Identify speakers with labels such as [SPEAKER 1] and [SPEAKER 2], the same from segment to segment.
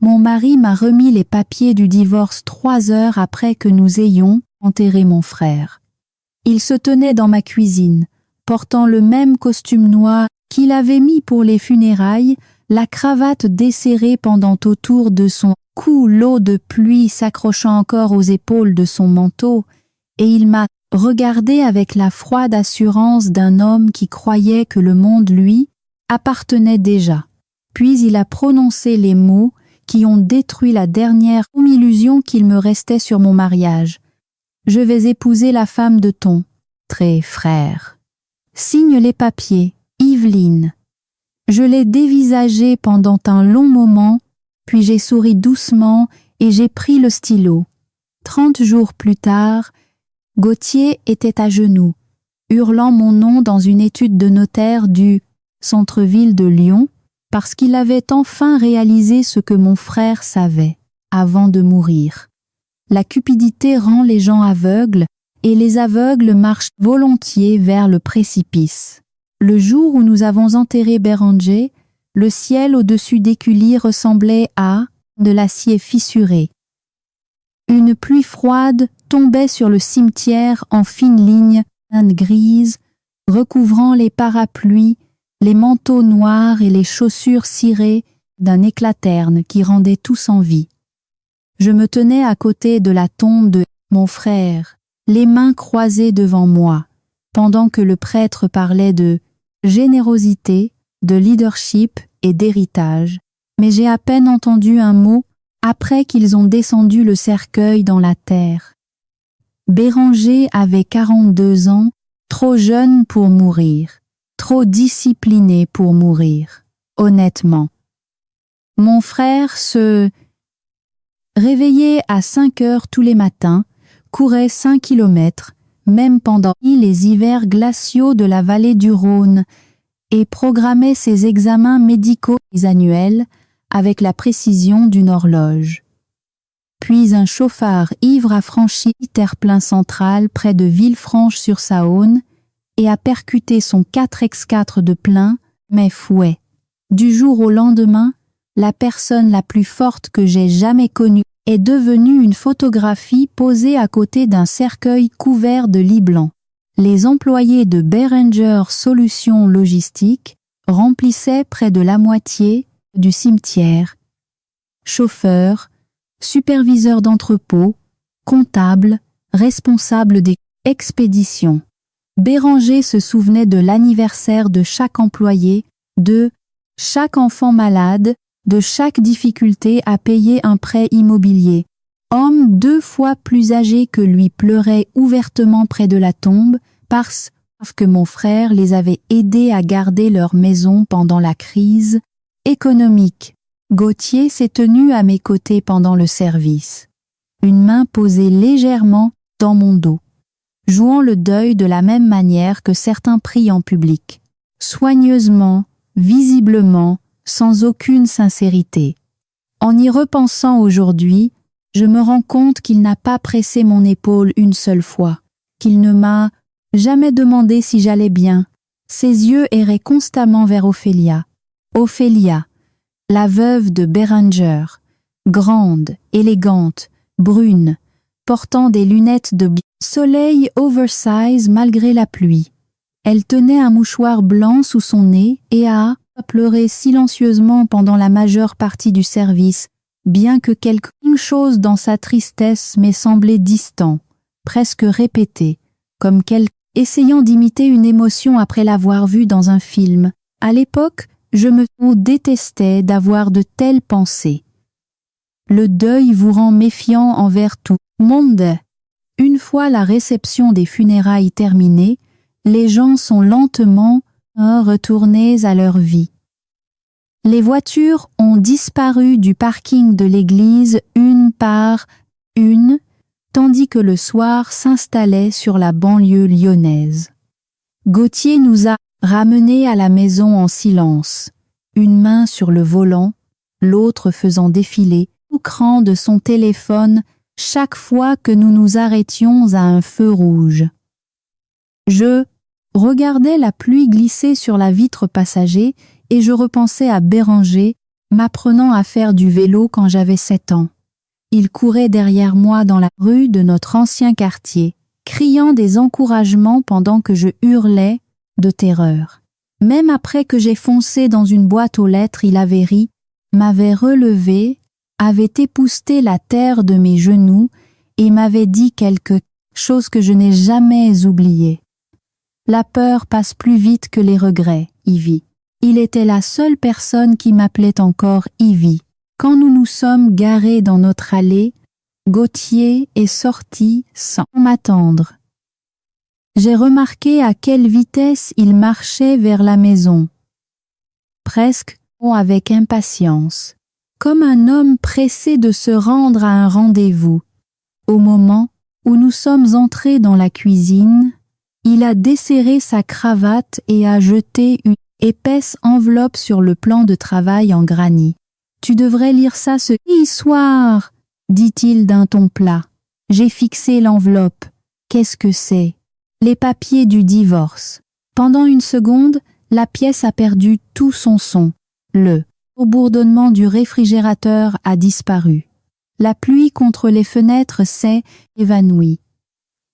[SPEAKER 1] Mon mari m'a remis les papiers du divorce 3 heures après que nous ayons enterré mon frère. Il se tenait dans ma cuisine, portant le même costume noir qu'il avait mis pour les funérailles, la cravate desserrée pendant autour de son cou, l'eau de pluie s'accrochant encore aux épaules de son manteau, et il m'a regardé avec la froide assurance d'un homme qui croyait que le monde, lui, appartenait déjà. Puis il a prononcé les mots qui ont détruit la dernière illusion qu'il me restait sur mon mariage. Je vais épouser la femme de ton très frère. Signe les papiers, Yveline. Je l'ai dévisagé pendant un long moment, puis j'ai souri doucement et j'ai pris le stylo. 30 jours plus tard, Gauthier était à genoux, hurlant mon nom dans une étude de notaire du centre-ville de Lyon, parce qu'il avait enfin réalisé ce que mon frère savait, avant de mourir. La cupidité rend les gens aveugles, et les aveugles marchent volontiers vers le précipice. Le jour où nous avons enterré Béranger, le ciel au-dessus d'Écully ressemblait à de l'acier fissuré. Une pluie froide tombait sur le cimetière en fines lignes grises, recouvrant les parapluies, les manteaux noirs et les chaussures cirées d'un éclat terne qui rendait tout sans vie. Je me tenais à côté de la tombe de mon frère, les mains croisées devant moi, pendant que le prêtre parlait de générosité, de leadership et d'héritage, mais j'ai à peine entendu un mot après qu'ils ont descendu le cercueil dans la terre. Béranger avait 42 ans, trop jeune pour mourir, trop discipliné pour mourir, honnêtement. Mon frère se réveillait à 5 heures tous les matins, courait 5 kilomètres, même pendant les hivers glaciaux de la vallée du Rhône, et programmait ses examens médicaux annuels avec la précision d'une horloge. Puis un chauffard ivre a franchi le terre-plein central près de Villefranche-sur-Saône et a percuté son 4x4 de plein, mais fouet. Du jour au lendemain, la personne la plus forte que j'ai jamais connue est devenue une photographie posée à côté d'un cercueil couvert de lit blanc. Les employés de Béranger Solutions Logistiques remplissaient près de la moitié du cimetière. Chauffeurs, superviseurs d'entrepôt, comptables, responsables des expéditions. Béranger se souvenait de l'anniversaire de chaque employé, de chaque enfant malade, de chaque difficulté à payer un prêt immobilier. Homme 2 fois plus âgé que lui pleurait ouvertement près de la tombe parce que mon frère les avait aidés à garder leur maison pendant la crise économique. Gauthier s'est tenu à mes côtés pendant le service, une main posée légèrement dans mon dos, jouant le deuil de la même manière que certains prient en public, soigneusement, visiblement, sans aucune sincérité. En y repensant aujourd'hui, je me rends compte qu'il n'a pas pressé mon épaule une seule fois, qu'il ne m'a jamais demandé si j'allais bien. Ses yeux erraient constamment vers Ophélia. Ophélia, la veuve de Béranger, grande, élégante, brune, portant des lunettes de soleil oversize malgré la pluie. Elle tenait un mouchoir blanc sous son nez et a pleuré silencieusement pendant la majeure partie du service, bien que quelque chose dans sa tristesse m'ait semblé distant, presque répété, comme quelqu'un essayant d'imiter une émotion après l'avoir vue dans un film. À l'époque, je me détestais d'avoir de telles pensées. Le deuil vous rend méfiant envers tout le monde. Une fois la réception des funérailles terminée, les gens sont lentement retournés à leur vie. Les voitures ont disparu du parking de l'église une par une, tandis que le soir s'installait sur la banlieue lyonnaise. Gauthier nous a ramenés à la maison en silence, une main sur le volant, l'autre faisant défiler l'écran de son téléphone chaque fois que nous nous arrêtions à un feu rouge. Je regardais la pluie glisser sur la vitre passager et je repensais à Béranger m'apprenant à faire du vélo quand j'avais 7 ans. Il courait derrière moi dans la rue de notre ancien quartier, criant des encouragements pendant que je hurlais de terreur. Même après que j'ai foncé dans une boîte aux lettres, il avait ri, m'avait relevé, avait épousseté la terre de mes genoux et m'avait dit quelque chose que je n'ai jamais oublié. La peur passe plus vite que les regrets, Ivy. Il était la seule personne qui m'appelait encore Ivy. Quand nous nous sommes garés dans notre allée, Gauthier est sorti sans m'attendre. J'ai remarqué à quelle vitesse il marchait vers la maison. Presque avec impatience, comme un homme pressé de se rendre à un rendez-vous. Au moment où nous sommes entrés dans la cuisine, il a desserré sa cravate et a jeté une épaisse enveloppe sur le plan de travail en granit. « Tu devrais lire ça ce soir, » dit-il d'un ton plat. J'ai fixé l'enveloppe. Qu'est-ce que c'est? Les papiers du divorce. Pendant une seconde, la pièce a perdu tout son son. Le bourdonnement du réfrigérateur a disparu. La pluie contre les fenêtres s'est évanouie.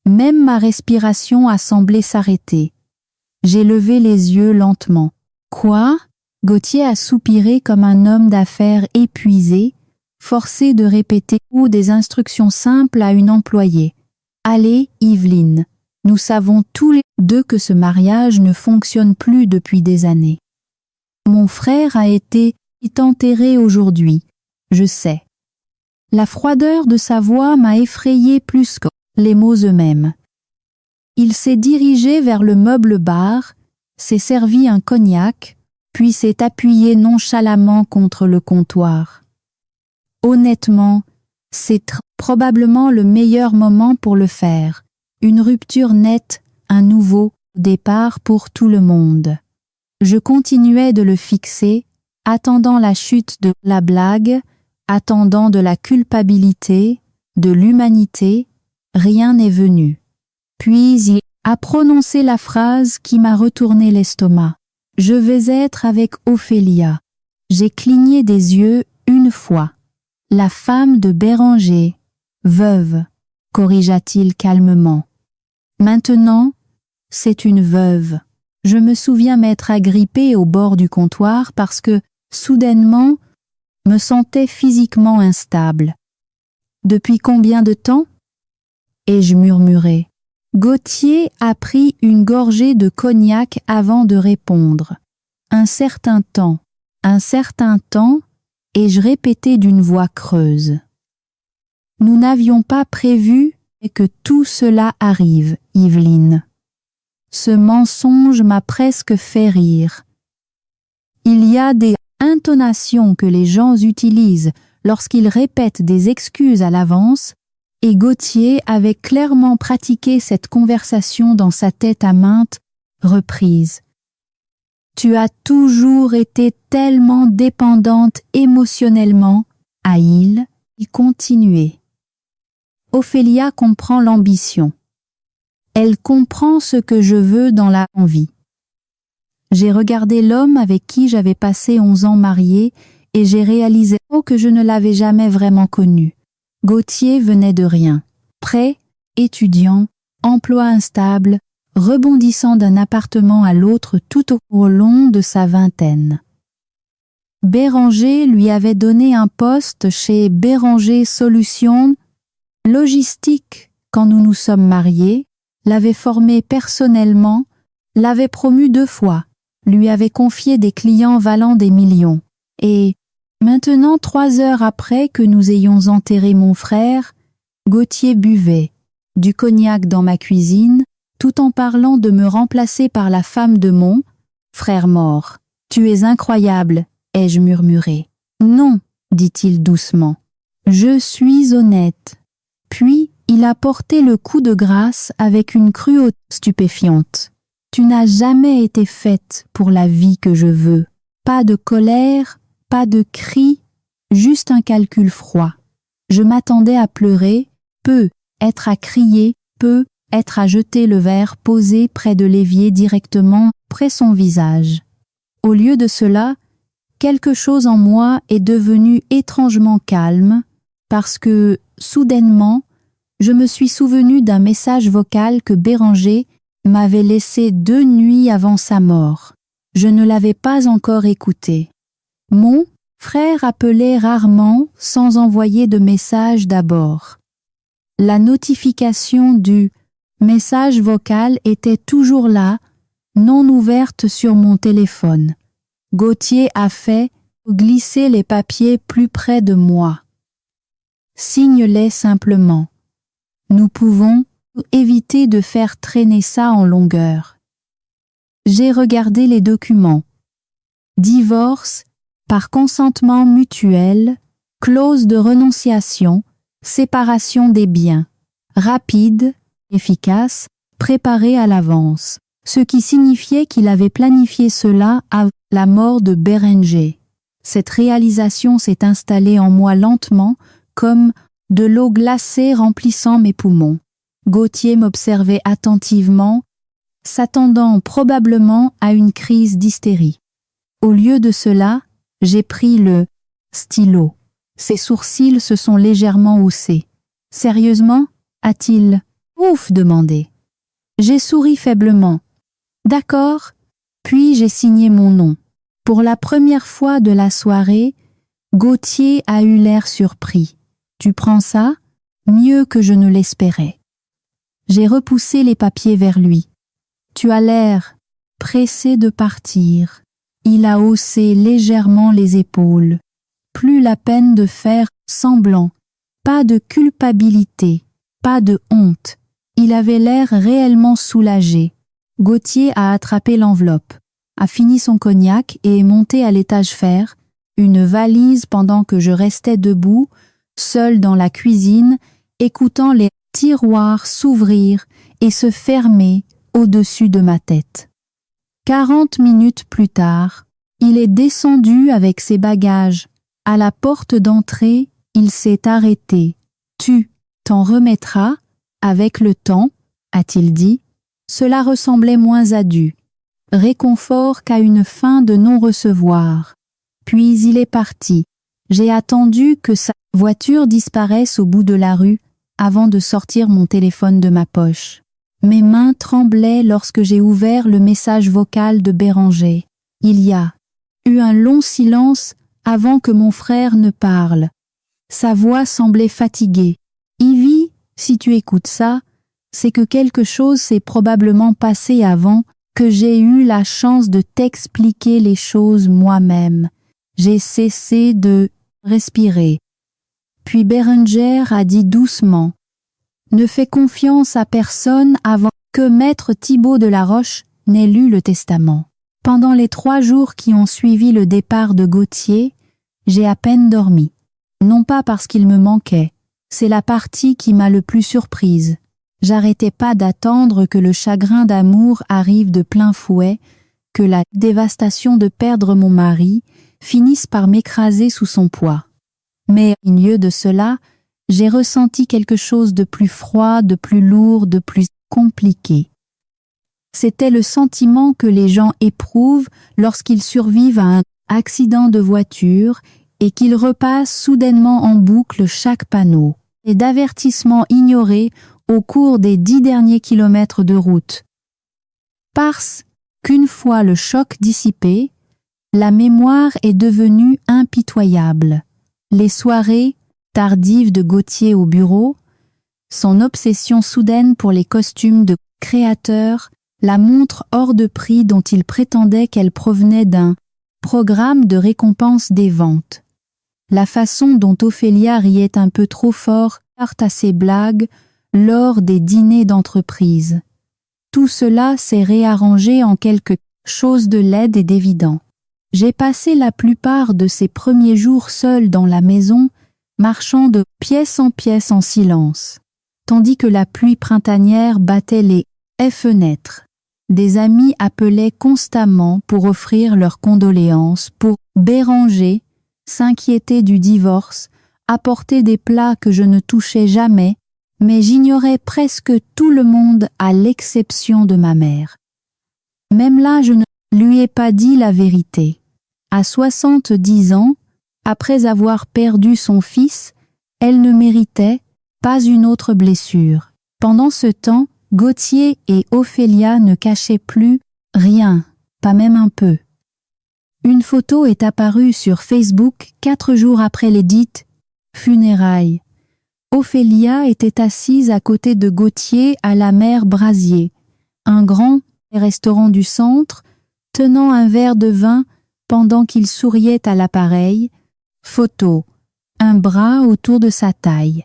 [SPEAKER 1] Même ma respiration a semblé s'arrêter. J'ai levé les yeux lentement. Quoi? Gauthier a soupiré comme un homme d'affaires épuisé, forcé de répéter des instructions simples à une employée. Allez, Yveline, nous savons tous les deux que ce mariage ne fonctionne plus depuis des années. Mon frère a été enterré aujourd'hui, je sais. La froideur de sa voix m'a effrayé plus que les mots eux-mêmes. Il s'est dirigé vers le meuble-bar, s'est servi un cognac, puis s'est appuyé nonchalamment contre le comptoir. Honnêtement, c'est probablement le meilleur moment pour le faire. Une rupture nette, un nouveau départ pour tout le monde. Je continuais de le fixer, attendant la chute de la blague, attendant de la culpabilité, de l'humanité, rien n'est venu. Puis il a prononcé la phrase qui m'a retourné l'estomac. Je vais être avec Ophélia. J'ai cligné des yeux une fois. La femme de Béranger, veuve, corrigea-t-il calmement. Maintenant, c'est une veuve. Je me souviens m'être agrippée au bord du comptoir parce que, soudainement, me sentais physiquement instable. Depuis combien de temps? Ai-je murmuré. Gauthier a pris une gorgée de cognac avant de répondre. Un certain temps, ai-je répété d'une voix creuse. Nous n'avions pas prévu que tout cela arrive, Yveline. Ce mensonge m'a presque fait rire. Il y a des intonations que les gens utilisent lorsqu'ils répètent des excuses à l'avance, et Gauthier avait clairement pratiqué cette conversation dans sa tête à maintes reprises. Tu as toujours été tellement dépendante émotionnellement, a-t-il continué. Ophélia comprend l'ambition. Elle comprend ce que je veux dans la vie. J'ai regardé l'homme avec qui j'avais passé 11 ans marié et j'ai réalisé que je ne l'avais jamais vraiment connu. Gauthier venait de rien. Prêt, étudiant, emploi instable, rebondissant d'un appartement à l'autre tout au long de sa vingtaine. Béranger lui avait donné un poste chez Béranger Solutions Logistique quand nous nous sommes mariés, l'avait formé personnellement, l'avait promu 2 fois, lui avait confié des clients valant des millions. Et maintenant, 3 heures après que nous ayons enterré mon frère, Gauthier buvait du cognac dans ma cuisine, tout en parlant de me remplacer par la femme de mon frère mort. « Tu es incroyable », ai-je murmuré. « Non », dit-il doucement. « Je suis honnête. » Puis, il a porté le coup de grâce avec une cruauté stupéfiante. « Tu n'as jamais été faite pour la vie que je veux. Pas de colère, pas de cris, juste un calcul froid. Je m'attendais à pleurer, peut être à crier, peut être à jeter le verre posé près de l'évier directement près son visage. Au lieu de cela, quelque chose en moi est devenu étrangement calme parce que, soudainement, je me suis souvenu d'un message vocal que Béranger m'avait laissé 2 nuits avant sa mort. Je ne l'avais pas encore écouté. Mon frère appelait rarement sans envoyer de message d'abord. La notification du message vocal était toujours là, non ouverte sur mon téléphone. Gauthier a fait glisser les papiers plus près de moi. Signe-les simplement. Nous pouvons éviter de faire traîner ça en longueur. J'ai regardé les documents. Divorce, par consentement mutuel, clause de renonciation, séparation des biens, rapide, efficace, préparé à l'avance, ce qui signifiait qu'il avait planifié cela avant la mort de Béranger. Cette réalisation s'est installée en moi lentement, comme de l'eau glacée remplissant mes poumons. Gauthier m'observait attentivement, s'attendant probablement à une crise d'hystérie. Au lieu de cela, j'ai pris le stylo. Ses sourcils se sont légèrement haussés. « Sérieusement » a-t-il demandé. J'ai souri faiblement. « D'accord » puis j'ai signé mon nom. Pour la première fois de la soirée, Gauthier a eu l'air surpris. « Tu prends ça ?» Mieux que je ne l'espérais. J'ai repoussé les papiers vers lui. « Tu as l'air pressé de partir. » Il a haussé légèrement les épaules. Plus la peine de faire semblant. Pas de culpabilité, pas de honte. Il avait l'air réellement soulagé. Gauthier a attrapé l'enveloppe, a fini son cognac et est monté à l'étage faire, une valise pendant que je restais debout, seul dans la cuisine, écoutant les tiroirs s'ouvrir et se fermer au-dessus de ma tête. 40 minutes plus tard, il est descendu avec ses bagages. À la porte d'entrée, il s'est arrêté. « Tu t'en remettras avec le temps » a-t-il dit. Cela ressemblait moins à du réconfort qu'à une fin de non-recevoir. Puis il est parti. J'ai attendu que sa voiture disparaisse au bout de la rue avant de sortir mon téléphone de ma poche. Mes mains tremblaient lorsque j'ai ouvert le message vocal de Béranger. Il y a eu un long silence avant que mon frère ne parle. Sa voix semblait fatiguée. « Ivy, si tu écoutes ça, c'est que quelque chose s'est probablement passé avant que j'ai eu la chance de t'expliquer les choses moi-même. J'ai cessé de respirer. » Puis Béranger a dit doucement « Ne fais confiance à personne avant que maître Thibaut de la Roche n'ait lu le testament. » Pendant les 3 jours qui ont suivi le départ de Gauthier, j'ai à peine dormi. Non pas parce qu'il me manquait, c'est la partie qui m'a le plus surprise. J'arrêtais pas d'attendre que le chagrin d'amour arrive de plein fouet, que la dévastation de perdre mon mari finisse par m'écraser sous son poids. Mais au milieu de cela, j'ai ressenti quelque chose de plus froid, de plus lourd, de plus compliqué. C'était le sentiment que les gens éprouvent lorsqu'ils survivent à un accident de voiture et qu'ils repassent soudainement en boucle chaque panneau et d'avertissements ignorés au cours des 10 derniers kilomètres de route. Parce qu'une fois le choc dissipé, la mémoire est devenue impitoyable. Les soirées tardives de Gauthier au bureau, son obsession soudaine pour les costumes de créateurs, la montre hors de prix dont il prétendait qu'elle provenait d'un programme de récompense des ventes, la façon dont Ophélia riait un peu trop fort à ses blagues lors des dîners d'entreprise. Tout cela s'est réarrangé en quelque chose de laid et d'évident. J'ai passé la plupart de ces premiers jours seul dans la maison, marchant de pièce en silence, tandis que la pluie printanière battait les fenêtres. Des amis appelaient constamment pour offrir leurs condoléances, pour Béranger, s'inquiéter du divorce, apporter des plats que je ne touchais jamais, mais j'ignorais presque tout le monde à l'exception de ma mère. Même là, je ne lui ai pas dit la vérité. À 70 ans, après avoir perdu son fils, elle ne méritait pas une autre blessure. Pendant ce temps, Gauthier et Ophélia ne cachaient plus rien, pas même un peu. Une photo est apparue sur Facebook 4 jours après les dites funérailles. Ophélia était assise à côté de Gauthier à la mer Brasier, un grand restaurant du centre, tenant un verre de vin pendant qu'il souriait à l'appareil. Photo. Un bras autour de sa taille.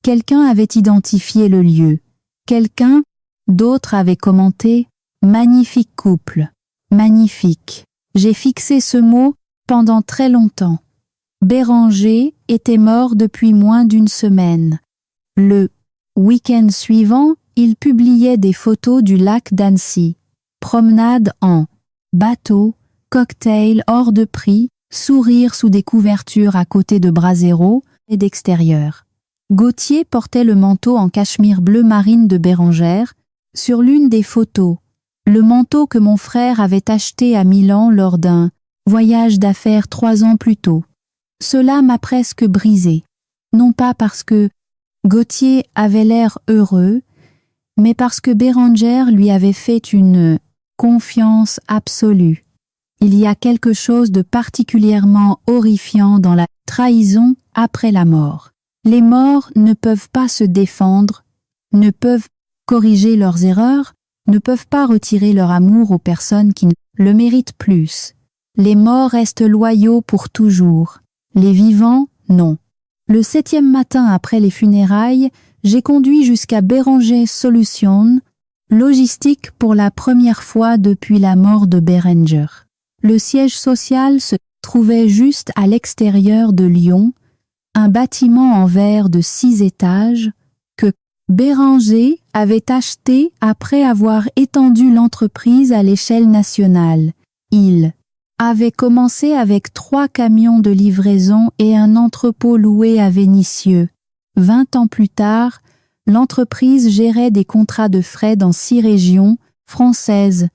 [SPEAKER 1] Quelqu'un avait identifié le lieu. Quelqu'un d'autre avait commenté « Magnifique couple. Magnifique. » J'ai fixé ce mot pendant très longtemps. Béranger était mort depuis moins d'une semaine. Le week-end suivant, il publiait des photos du lac d'Annecy. Promenade en bateau, cocktail hors de prix, sourire sous des couvertures à côté de Brasero et d'extérieur. Gauthier portait le manteau en cachemire bleu marine de Bérengère. Sur l'une des photos, le manteau que mon frère avait acheté à Milan lors d'un voyage d'affaires 3 ans plus tôt. Cela m'a presque brisé, non pas parce que Gauthier avait l'air heureux, mais parce que Bérengère lui avait fait une confiance absolue. Il y a quelque chose de particulièrement horrifiant dans la trahison après la mort. Les morts ne peuvent pas se défendre, ne peuvent corriger leurs erreurs, ne peuvent pas retirer leur amour aux personnes qui le méritent plus. Les morts restent loyaux pour toujours. Les vivants, non. Le 7e matin après les funérailles, j'ai conduit jusqu'à Béranger Solutions, logistique pour la première fois depuis la mort de Bérenger. Le siège social se trouvait juste à l'extérieur de Lyon, un bâtiment en verre de 6 étages que Béranger avait acheté après avoir étendu l'entreprise à l'échelle nationale. Il avait commencé avec 3 camions de livraison et un entrepôt loué à Vénissieux. 20 ans plus tard, l'entreprise gérait des contrats de fret dans 6 régions françaises.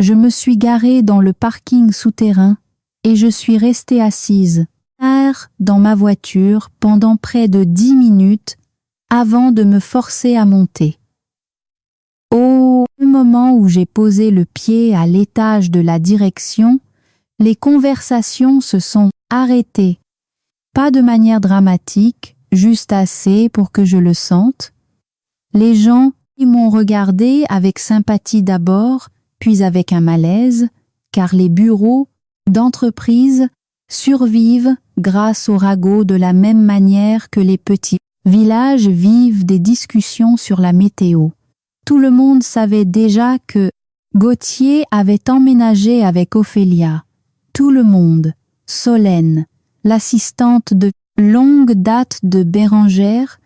[SPEAKER 1] Je me suis garée dans le parking souterrain et je suis restée assise dans ma voiture pendant près de 10 minutes avant de me forcer à monter. Au moment où j'ai posé le pied à l'étage de la direction, les conversations se sont arrêtées. Pas de manière dramatique, juste assez pour que je le sente. Les gens m'ont regardé avec sympathie d'abord, puis avec un malaise, car les bureaux d'entreprise survivent grâce au ragot de la même manière que les petits villages vivent des discussions sur la météo. Tout le monde savait déjà que Gauthier avait emménagé avec Ophélia. Tout le monde, Solène, l'assistante de longue date de Bérengère,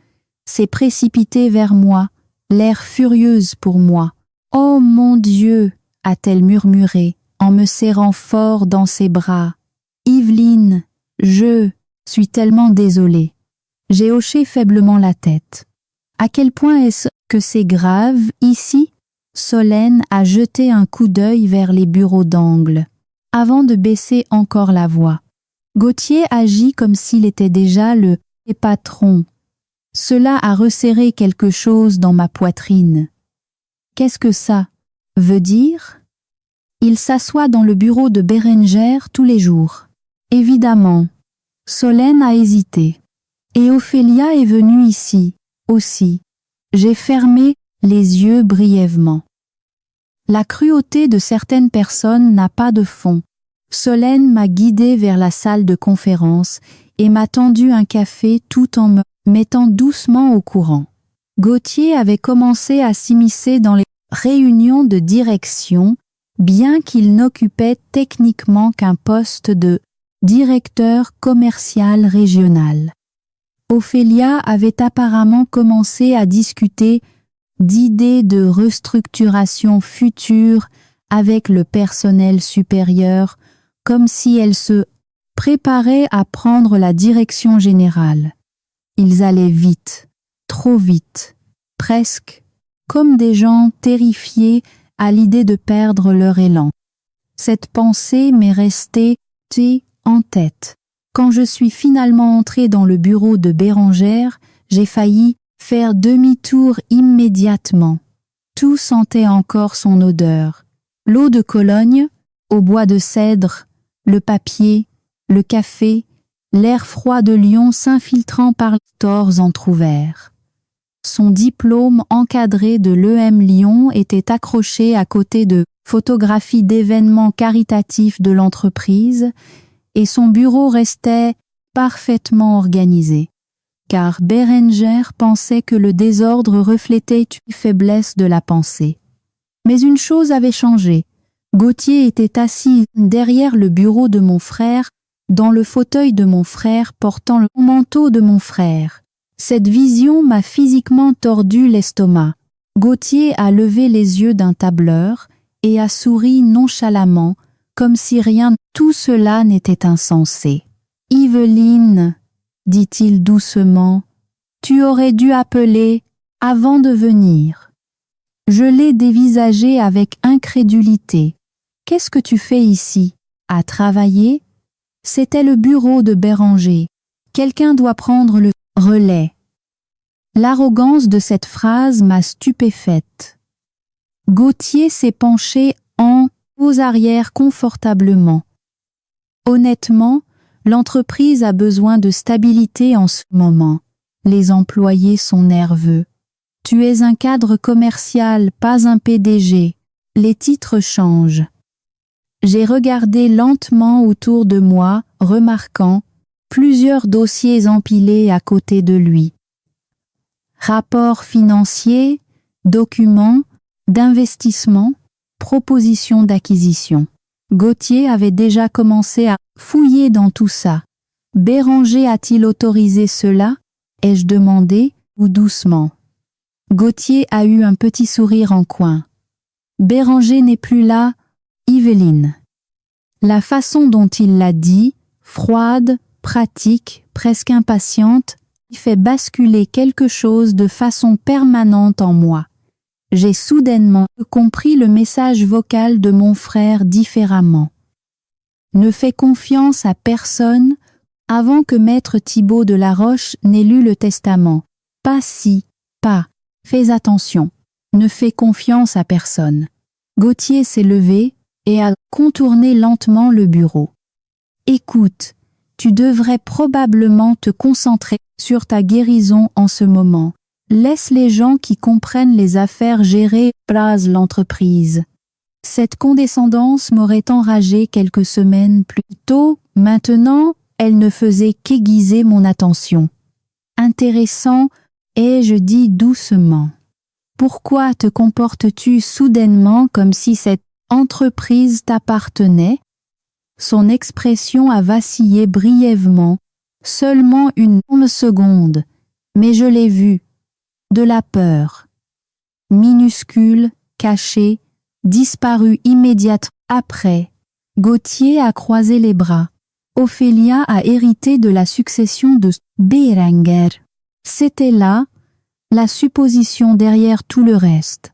[SPEAKER 1] s'est précipitée vers moi, l'air furieuse pour moi. « Oh mon Dieu !» a-t-elle murmuré, en me serrant fort dans ses bras. « Yveline, je suis tellement désolée. » J'ai hoché faiblement la tête. « À quel point est-ce que c'est grave ici ?» Solène a jeté un coup d'œil vers les bureaux d'angle, avant de baisser encore la voix. Gauthier agit comme s'il était déjà le patron. Cela a resserré quelque chose dans ma poitrine. Qu'est-ce que ça veut dire? Il s'assoit dans le bureau de Bérengère tous les jours. Évidemment. Solène a hésité. Et Ophélia est venue ici, aussi. J'ai fermé les yeux brièvement. La cruauté de certaines personnes n'a pas de fond. Solène m'a guidée vers la salle de conférence et m'a tendu un café tout en me mettant doucement au courant. Gauthier avait commencé à s'immiscer dans les réunions de direction, bien qu'il n'occupait techniquement qu'un poste de directeur commercial régional. Ophélia avait apparemment commencé à discuter d'idées de restructuration future avec le personnel supérieur, comme si elle se préparait à prendre la direction générale. Ils allaient vite, trop vite, presque comme des gens terrifiés à l'idée de perdre leur élan. Cette pensée m'est restée en tête. Quand je suis finalement entrée dans le bureau de Bérengère, j'ai failli faire demi-tour immédiatement. Tout sentait encore son odeur. L'eau de Cologne, au bois de cèdre, le papier, le café, l'air froid de Lyon s'infiltrant par les tores entr'ouverts. Son diplôme encadré de l'EM Lyon était accroché à côté de photographies d'événements caritatifs de l'entreprise et son bureau restait parfaitement organisé, car Bérengère pensait que le désordre reflétait une faiblesse de la pensée. Mais une chose avait changé. Gauthier était assis derrière le bureau de mon frère, dans le fauteuil de mon frère portant le manteau de mon frère. Cette vision m'a physiquement tordu l'estomac. Gauthier a levé les yeux d'un tableur et a souri nonchalamment, comme si rien, tout cela n'était insensé. « Yveline, dit-il doucement, tu aurais dû appeler avant de venir. » Je l'ai dévisagé avec incrédulité. « Qu'est-ce que tu fais ici? À travailler ?» C'était le bureau de Béranger. Quelqu'un doit prendre le relais. L'arrogance de cette phrase m'a stupéfaite. Gauthier s'est penché aux arrières confortablement. Honnêtement, l'entreprise a besoin de stabilité en ce moment. Les employés sont nerveux. Tu es un cadre commercial, pas un PDG. Les titres changent. J'ai regardé lentement autour de moi, remarquant plusieurs dossiers empilés à côté de lui. Rapports financiers, documents, d'investissement, propositions d'acquisition. Gauthier avait déjà commencé à fouiller dans tout ça. Béranger a-t-il autorisé cela? Ai-je demandé, ou doucement? Gauthier a eu un petit sourire en coin. Béranger n'est plus là, Yveline. La façon dont il l'a dit, froide, pratique, presque impatiente, fait basculer quelque chose de façon permanente en moi. J'ai soudainement compris le message vocal de mon frère différemment. Ne fais confiance à personne avant que maître Thibaut de la Roche n'ait lu le testament. Pas si, pas. Fais attention. Ne fais confiance à personne. Gauthier s'est levé et a contourné lentement le bureau. Écoute, tu devrais probablement te concentrer sur ta guérison en ce moment. Laisse les gens qui comprennent les affaires gérer l'entreprise. Cette condescendance m'aurait enragé quelques semaines plus tôt. Maintenant, elle ne faisait qu'aiguiser mon attention. Intéressant, ai-je dit doucement. Pourquoi te comportes-tu soudainement comme si cette entreprise t'appartenait? Son expression a vacillé brièvement, seulement une seconde, mais je l'ai vue. De la peur. Minuscule, cachée, disparue immédiatement après. Gauthier a croisé les bras. Ophélia a hérité de la succession de Bérenger. C'était là la supposition derrière tout le reste.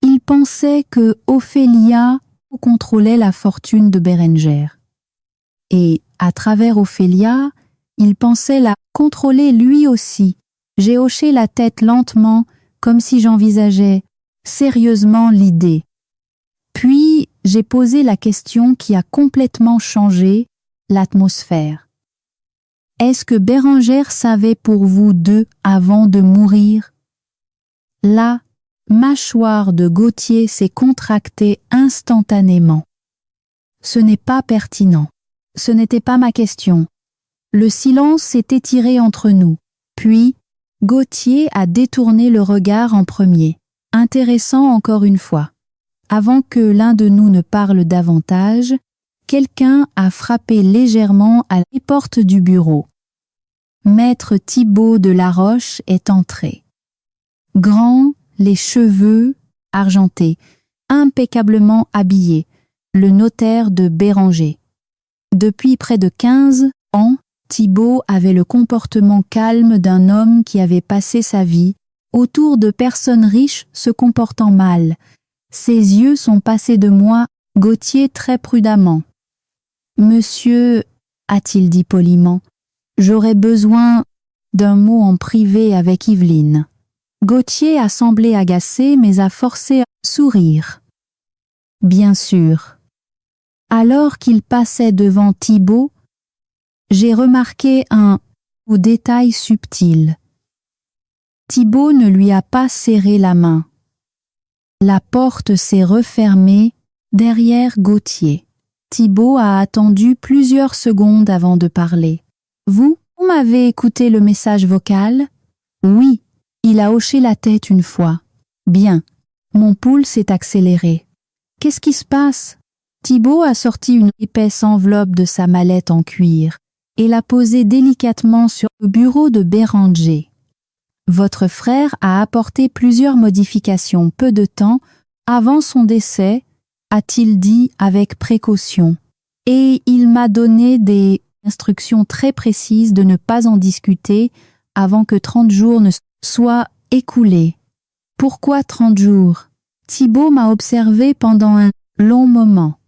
[SPEAKER 1] Il pensait que Ophélia contrôlait la fortune de Bérenger. Et, à travers Ophélia, il pensait la contrôler lui aussi. J'ai hoché la tête lentement, comme si j'envisageais sérieusement l'idée. Puis, j'ai posé la question qui a complètement changé l'atmosphère. Est-ce que Bérengère savait pour vous deux avant de mourir? La mâchoire de Gauthier s'est contractée instantanément. Ce n'est pas pertinent. Ce n'était pas ma question. Le silence s'est étiré entre nous. Puis, Gauthier a détourné le regard en premier. Intéressant encore une fois. Avant que l'un de nous ne parle davantage, quelqu'un a frappé légèrement à la porte du bureau. Maître Thibaut de la Roche est entré. Grand, les cheveux argentés, impeccablement habillé, le notaire de Béranger. Depuis près de 15 ans, Thibaut avait le comportement calme d'un homme qui avait passé sa vie autour de personnes riches se comportant mal. Ses yeux sont passés de moi Gauthier très prudemment. Monsieur, a-t-il dit poliment, j'aurais besoin d'un mot en privé avec Yveline. Gauthier a semblé agacé mais a forcé à sourire. Bien sûr. Alors qu'il passait devant Thibaut, j'ai remarqué un détail subtil. Thibaut ne lui a pas serré la main. La porte s'est refermée derrière Gauthier. Thibaut a attendu plusieurs secondes avant de parler. Vous m'avez écouté le message vocal? Oui. Il a hoché la tête une fois. Bien. Mon pouls s'est accéléré. Qu'est-ce qui se passe? Thibaut a sorti une épaisse enveloppe de sa mallette en cuir et l'a posée délicatement sur le bureau de Béranger. Votre frère a apporté plusieurs modifications peu de temps avant son décès, a-t-il dit avec précaution, et il m'a donné des instructions très précises de ne pas en discuter avant que 30 jours ne soient écoulés. Pourquoi 30 jours? Thibaut m'a observé pendant un long moment.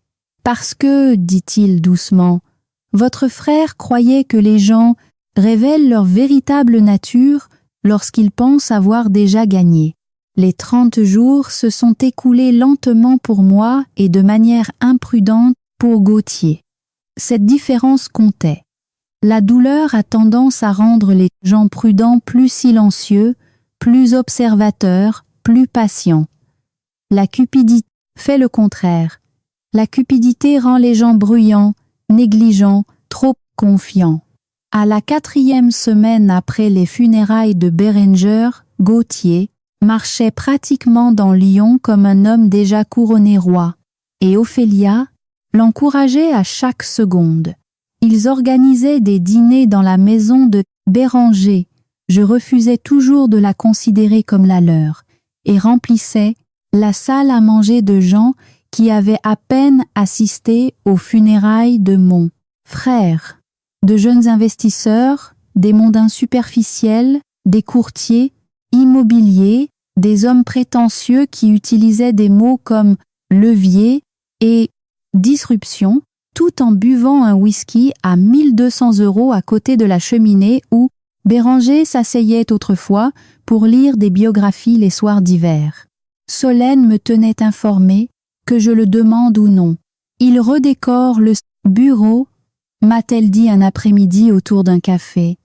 [SPEAKER 1] Parce que, dit-il doucement, votre frère croyait que les gens révèlent leur véritable nature lorsqu'ils pensent avoir déjà gagné. Les 30 jours se sont écoulés lentement pour moi et de manière imprudente pour Gauthier. Cette différence comptait. La douleur a tendance à rendre les gens prudents plus silencieux, plus observateurs, plus patients. La cupidité fait le contraire. La cupidité rend les gens bruyants, négligents, trop confiants. À la 4e semaine après les funérailles de Béranger, Gauthier marchait pratiquement dans Lyon comme un homme déjà couronné roi, et Ophélia l'encourageait à chaque seconde. Ils organisaient des dîners dans la maison de Béranger. Je refusais toujours de la considérer comme la leur, et remplissais la salle à manger de gens qui avaient à peine assisté aux funérailles de mon frère. De jeunes investisseurs, des mondains superficiels, des courtiers, immobiliers, des hommes prétentieux qui utilisaient des mots comme levier et disruption, tout en buvant un whisky à 1200 € à côté de la cheminée où Béranger s'asseyait autrefois pour lire des biographies les soirs d'hiver. Solène me tenait informé, que je le demande ou non. Il redécore le bureau, m'a-t-elle dit un après-midi autour d'un café.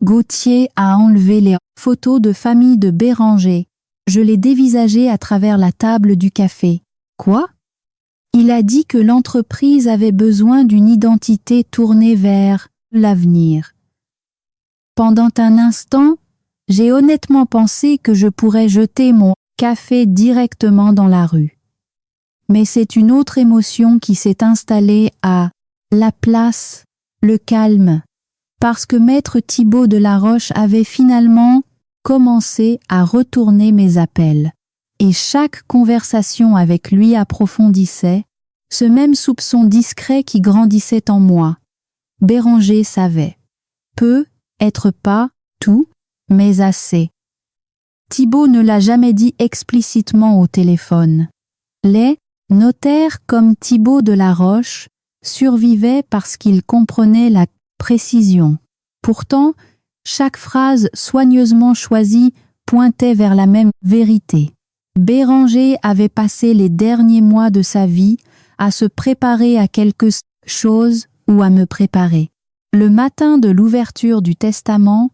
[SPEAKER 1] Gauthier a enlevé les photos de famille de Béranger. Je l'ai dévisagé à travers la table du café. Quoi? Il a dit que l'entreprise avait besoin d'une identité tournée vers l'avenir. Pendant un instant, j'ai honnêtement pensé que je pourrais jeter mon café directement dans la rue. Mais c'est une autre émotion qui s'est installée à la place, le calme, parce que maître Thibaut de la Roche avait finalement commencé à retourner mes appels, et chaque conversation avec lui approfondissait ce même soupçon discret qui grandissait en moi. Béranger savait. Peu, être pas, tout, mais assez. Thibaut ne l'a jamais dit explicitement au téléphone. Les notaires comme Thibaut de la Roche survivaient parce qu'ils comprenaient la précision. Pourtant, chaque phrase soigneusement choisie pointait vers la même vérité. Béranger avait passé les derniers mois de sa vie à se préparer à quelque chose ou à me préparer. Le matin de l'ouverture du testament,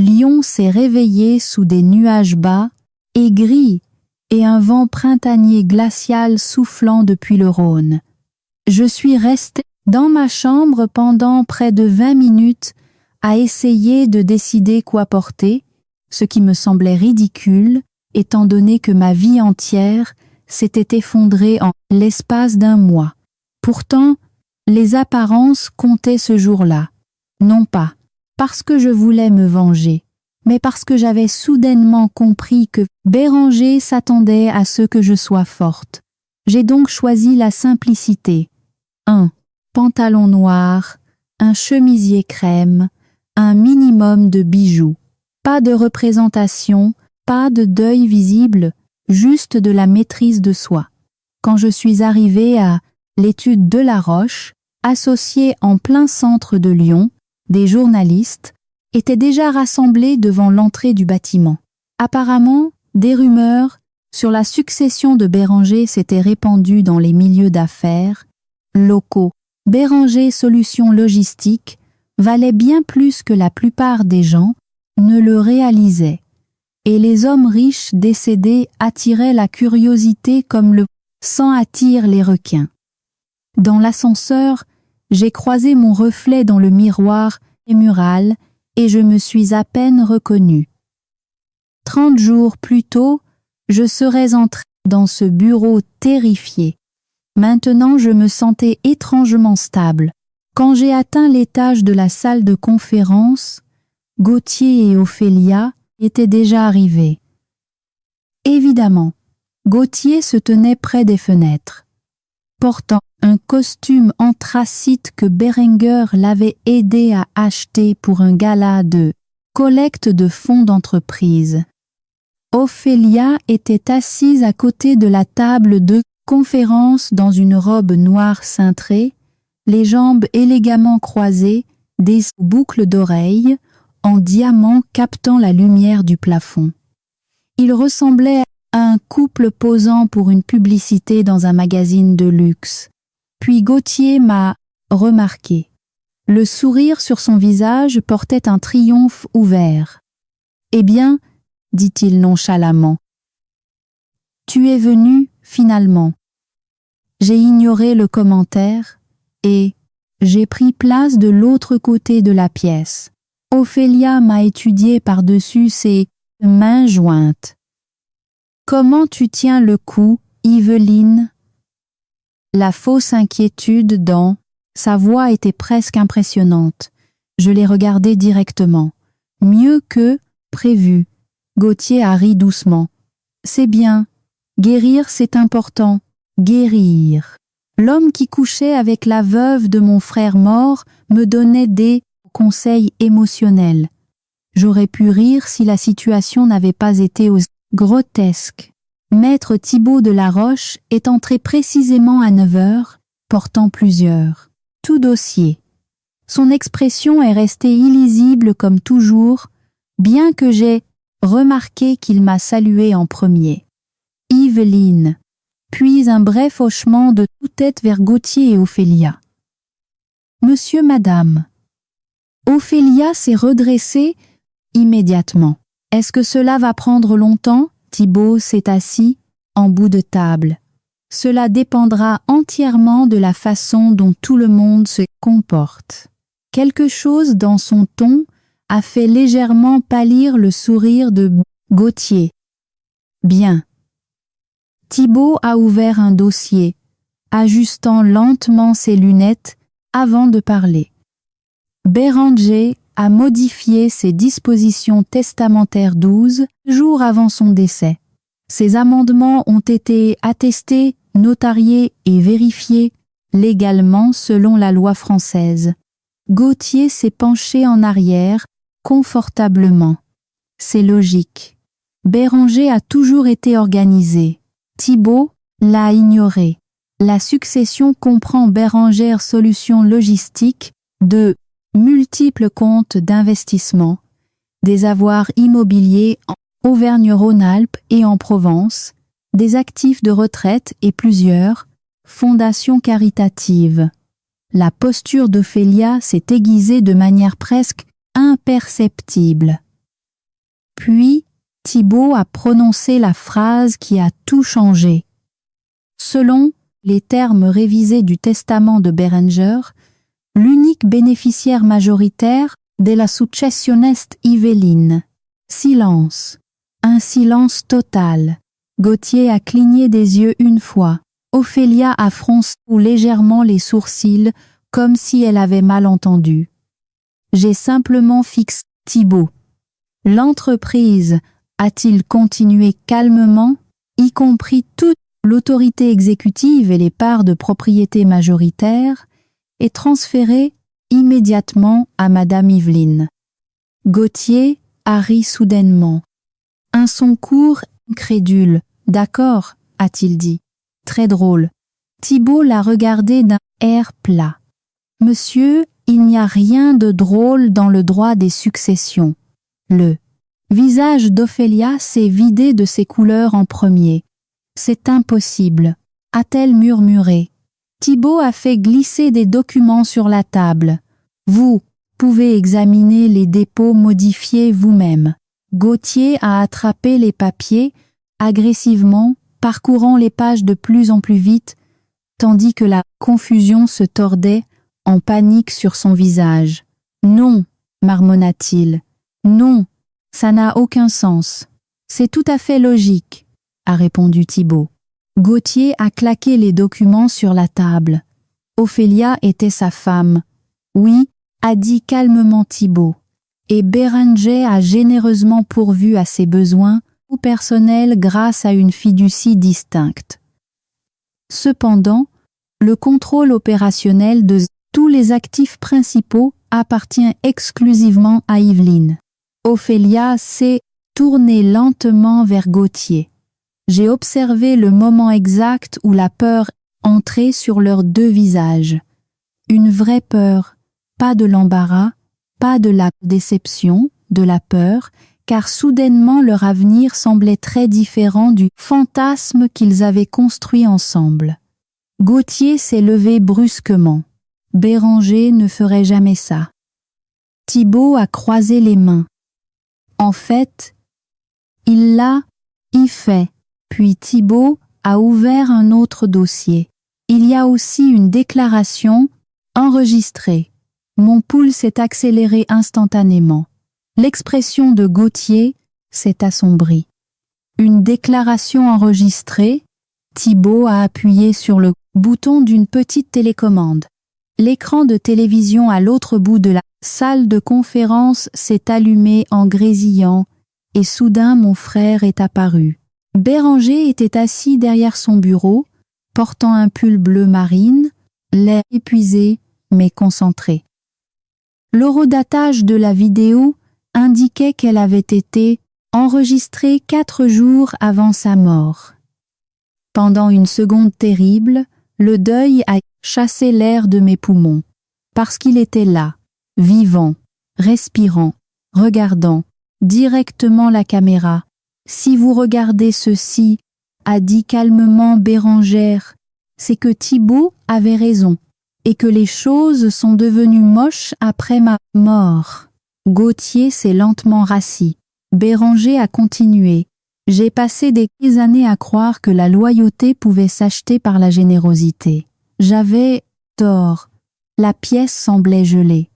[SPEAKER 1] Lyon s'est réveillé sous des nuages bas et gris et un vent printanier glacial soufflant depuis le Rhône. Je suis resté dans ma chambre pendant près de 20 minutes à essayer de décider quoi porter, ce qui me semblait ridicule, étant donné que ma vie entière s'était effondrée en l'espace d'un mois. Pourtant, les apparences comptaient ce jour-là, non pas parce que je voulais me venger, mais parce que j'avais soudainement compris que Béranger s'attendait à ce que je sois forte. J'ai donc choisi la simplicité. Un pantalon noir, un chemisier crème, un minimum de bijoux. Pas de représentation, pas de deuil visible, juste de la maîtrise de soi. Quand je suis arrivée à l'étude de la Roche, associée en plein centre de Lyon, des journalistes, étaient déjà rassemblés devant l'entrée du bâtiment. Apparemment, des rumeurs sur la succession de Béranger s'étaient répandues dans les milieux d'affaires locaux. Béranger Solutions Logistiques valait bien plus que la plupart des gens ne le réalisaient, et les hommes riches décédés attiraient la curiosité comme le sang attire les requins. Dans l'ascenseur, j'ai croisé mon reflet dans le miroir mural et je me suis à peine reconnue. 30 jours plus tôt, je serais entrée dans ce bureau terrifié. Maintenant, je me sentais étrangement stable. Quand j'ai atteint l'étage de la salle de conférence, Gauthier et Ophélia étaient déjà arrivés. Évidemment, Gauthier se tenait près des fenêtres, portant un costume anthracite que Berenguer l'avait aidé à acheter pour un gala de collecte de fonds d'entreprise. Ophélia était assise à côté de la table de conférence dans une robe noire cintrée, les jambes élégamment croisées, des boucles d'oreilles en diamant captant la lumière du plafond. Il ressemblait à un couple posant pour une publicité dans un magazine de luxe. Puis Gauthier m'a remarqué. Le sourire sur son visage portait un triomphe ouvert. « Eh bien, dit-il nonchalamment, tu es venu finalement. » J'ai ignoré le commentaire et j'ai pris place de l'autre côté de la pièce. Ophélia m'a étudié par-dessus ses mains jointes. « Comment tu tiens le coup, Yveline ?» La fausse inquiétude dans sa voix était presque impressionnante. Je l'ai regardé directement. Mieux que prévu. Gauthier a ri doucement. C'est bien. Guérir, c'est important. Guérir. L'homme qui couchait avec la veuve de mon frère mort me donnait des conseils émotionnels. J'aurais pu rire si la situation n'avait pas été aussi grotesque. Maître Thibaut de la Roche est entré précisément à 9 heures, portant plusieurs. Tout dossier. Son expression est restée illisible comme toujours, bien que j'ai remarqué qu'il m'a salué en premier. Yveline. Puis un bref hochement de tête vers Gauthier et Ophélia. Monsieur, madame. Ophélia s'est redressée immédiatement. Est-ce que cela va prendre longtemps? Thibaut s'est assis en bout de table. Cela dépendra entièrement de la façon dont tout le monde se comporte. Quelque chose dans son ton a fait légèrement pâlir le sourire de Gauthier. Bien. Thibaut a ouvert un dossier, ajustant lentement ses lunettes avant de parler. Béranger a modifié ses dispositions testamentaires 12 jours avant son décès. Ces amendements ont été attestés, notariés et vérifiés légalement selon la loi française. Gauthier s'est penché en arrière, confortablement. C'est logique. Béranger a toujours été organisé. Thibaut l'a ignoré. La succession comprend Béranger Solutions Logistiques, de multiples comptes d'investissement, des avoirs immobiliers en Auvergne-Rhône-Alpes et en Provence, des actifs de retraite et plusieurs fondations caritatives. La posture d'Ophélia s'est aiguisée de manière presque imperceptible. Puis, Thibaut a prononcé la phrase qui a tout changé. Selon les termes révisés du testament de Béranger, l'unique bénéficiaire majoritaire de la succession est Yveline. Silence. Un silence total. Gauthier a cligné des yeux une fois. Ophélia a froncé légèrement les sourcils comme si elle avait mal entendu. J'ai simplement fixé Thibaut. L'entreprise, a-t-il continué calmement, y compris toute l'autorité exécutive et les parts de propriété majoritaire, est transférée immédiatement à Madame Yveline. Gauthier a ri soudainement. Un son court, incrédule. D'accord, a-t-il dit. Très drôle. Thibault la regardait d'un air plat. « Monsieur, il n'y a rien de drôle dans le droit des successions. » Le visage d'Ophélia s'est vidé de ses couleurs en premier. « C'est impossible, » a-t-elle murmuré. Thibault a fait glisser des documents sur la table. « Vous pouvez examiner les dépôts modifiés vous-même. » Gauthier a attrapé les papiers, agressivement, parcourant les pages de plus en plus vite, tandis que la confusion se tordait en panique sur son visage. « Non, » marmonna-t-il. « Non, ça n'a aucun sens. C'est tout à fait logique, » a répondu Thibault. Gauthier a claqué les documents sur la table. Ophélia était sa femme. « Oui, » a dit calmement Thibault. Et Bérenger a généreusement pourvu à ses besoins au personnel grâce à une fiducie distincte. Cependant, le contrôle opérationnel de tous les actifs principaux appartient exclusivement à Yveline. Ophélia s'est tournée lentement vers Gauthier. J'ai observé le moment exact où la peur entrait sur leurs deux visages. Une vraie peur, pas de l'embarras, pas de la déception, de la peur, car soudainement leur avenir semblait très différent du fantasme qu'ils avaient construit ensemble. Gauthier s'est levé brusquement. Bérenger ne ferait jamais ça. Thibault a croisé les mains. En fait, il l'a fait. Puis Thibault a ouvert un autre dossier. Il y a aussi une déclaration enregistrée. Mon pouls s'est accéléré instantanément. L'expression de Gauthier s'est assombrie. Une déclaration enregistrée, Thibault a appuyé sur le bouton d'une petite télécommande. L'écran de télévision à l'autre bout de la salle de conférence s'est allumé en grésillant et soudain mon frère est apparu. Bérenger était assis derrière son bureau, portant un pull bleu marine, l'air épuisé mais concentré. L'horodatage de la vidéo indiquait qu'elle avait été enregistrée 4 jours avant sa mort. Pendant une seconde terrible, le deuil a chassé l'air de mes poumons, parce qu'il était là, vivant, respirant, regardant directement la caméra. Si vous regardez ceci, a dit calmement Bérengère, c'est que Thibault avait raison, et que les choses sont devenues moches après ma mort. Gauthier s'est lentement rassis. Bérenger a continué. J'ai passé des années à croire que la loyauté pouvait s'acheter par la générosité. J'avais tort. La pièce semblait gelée.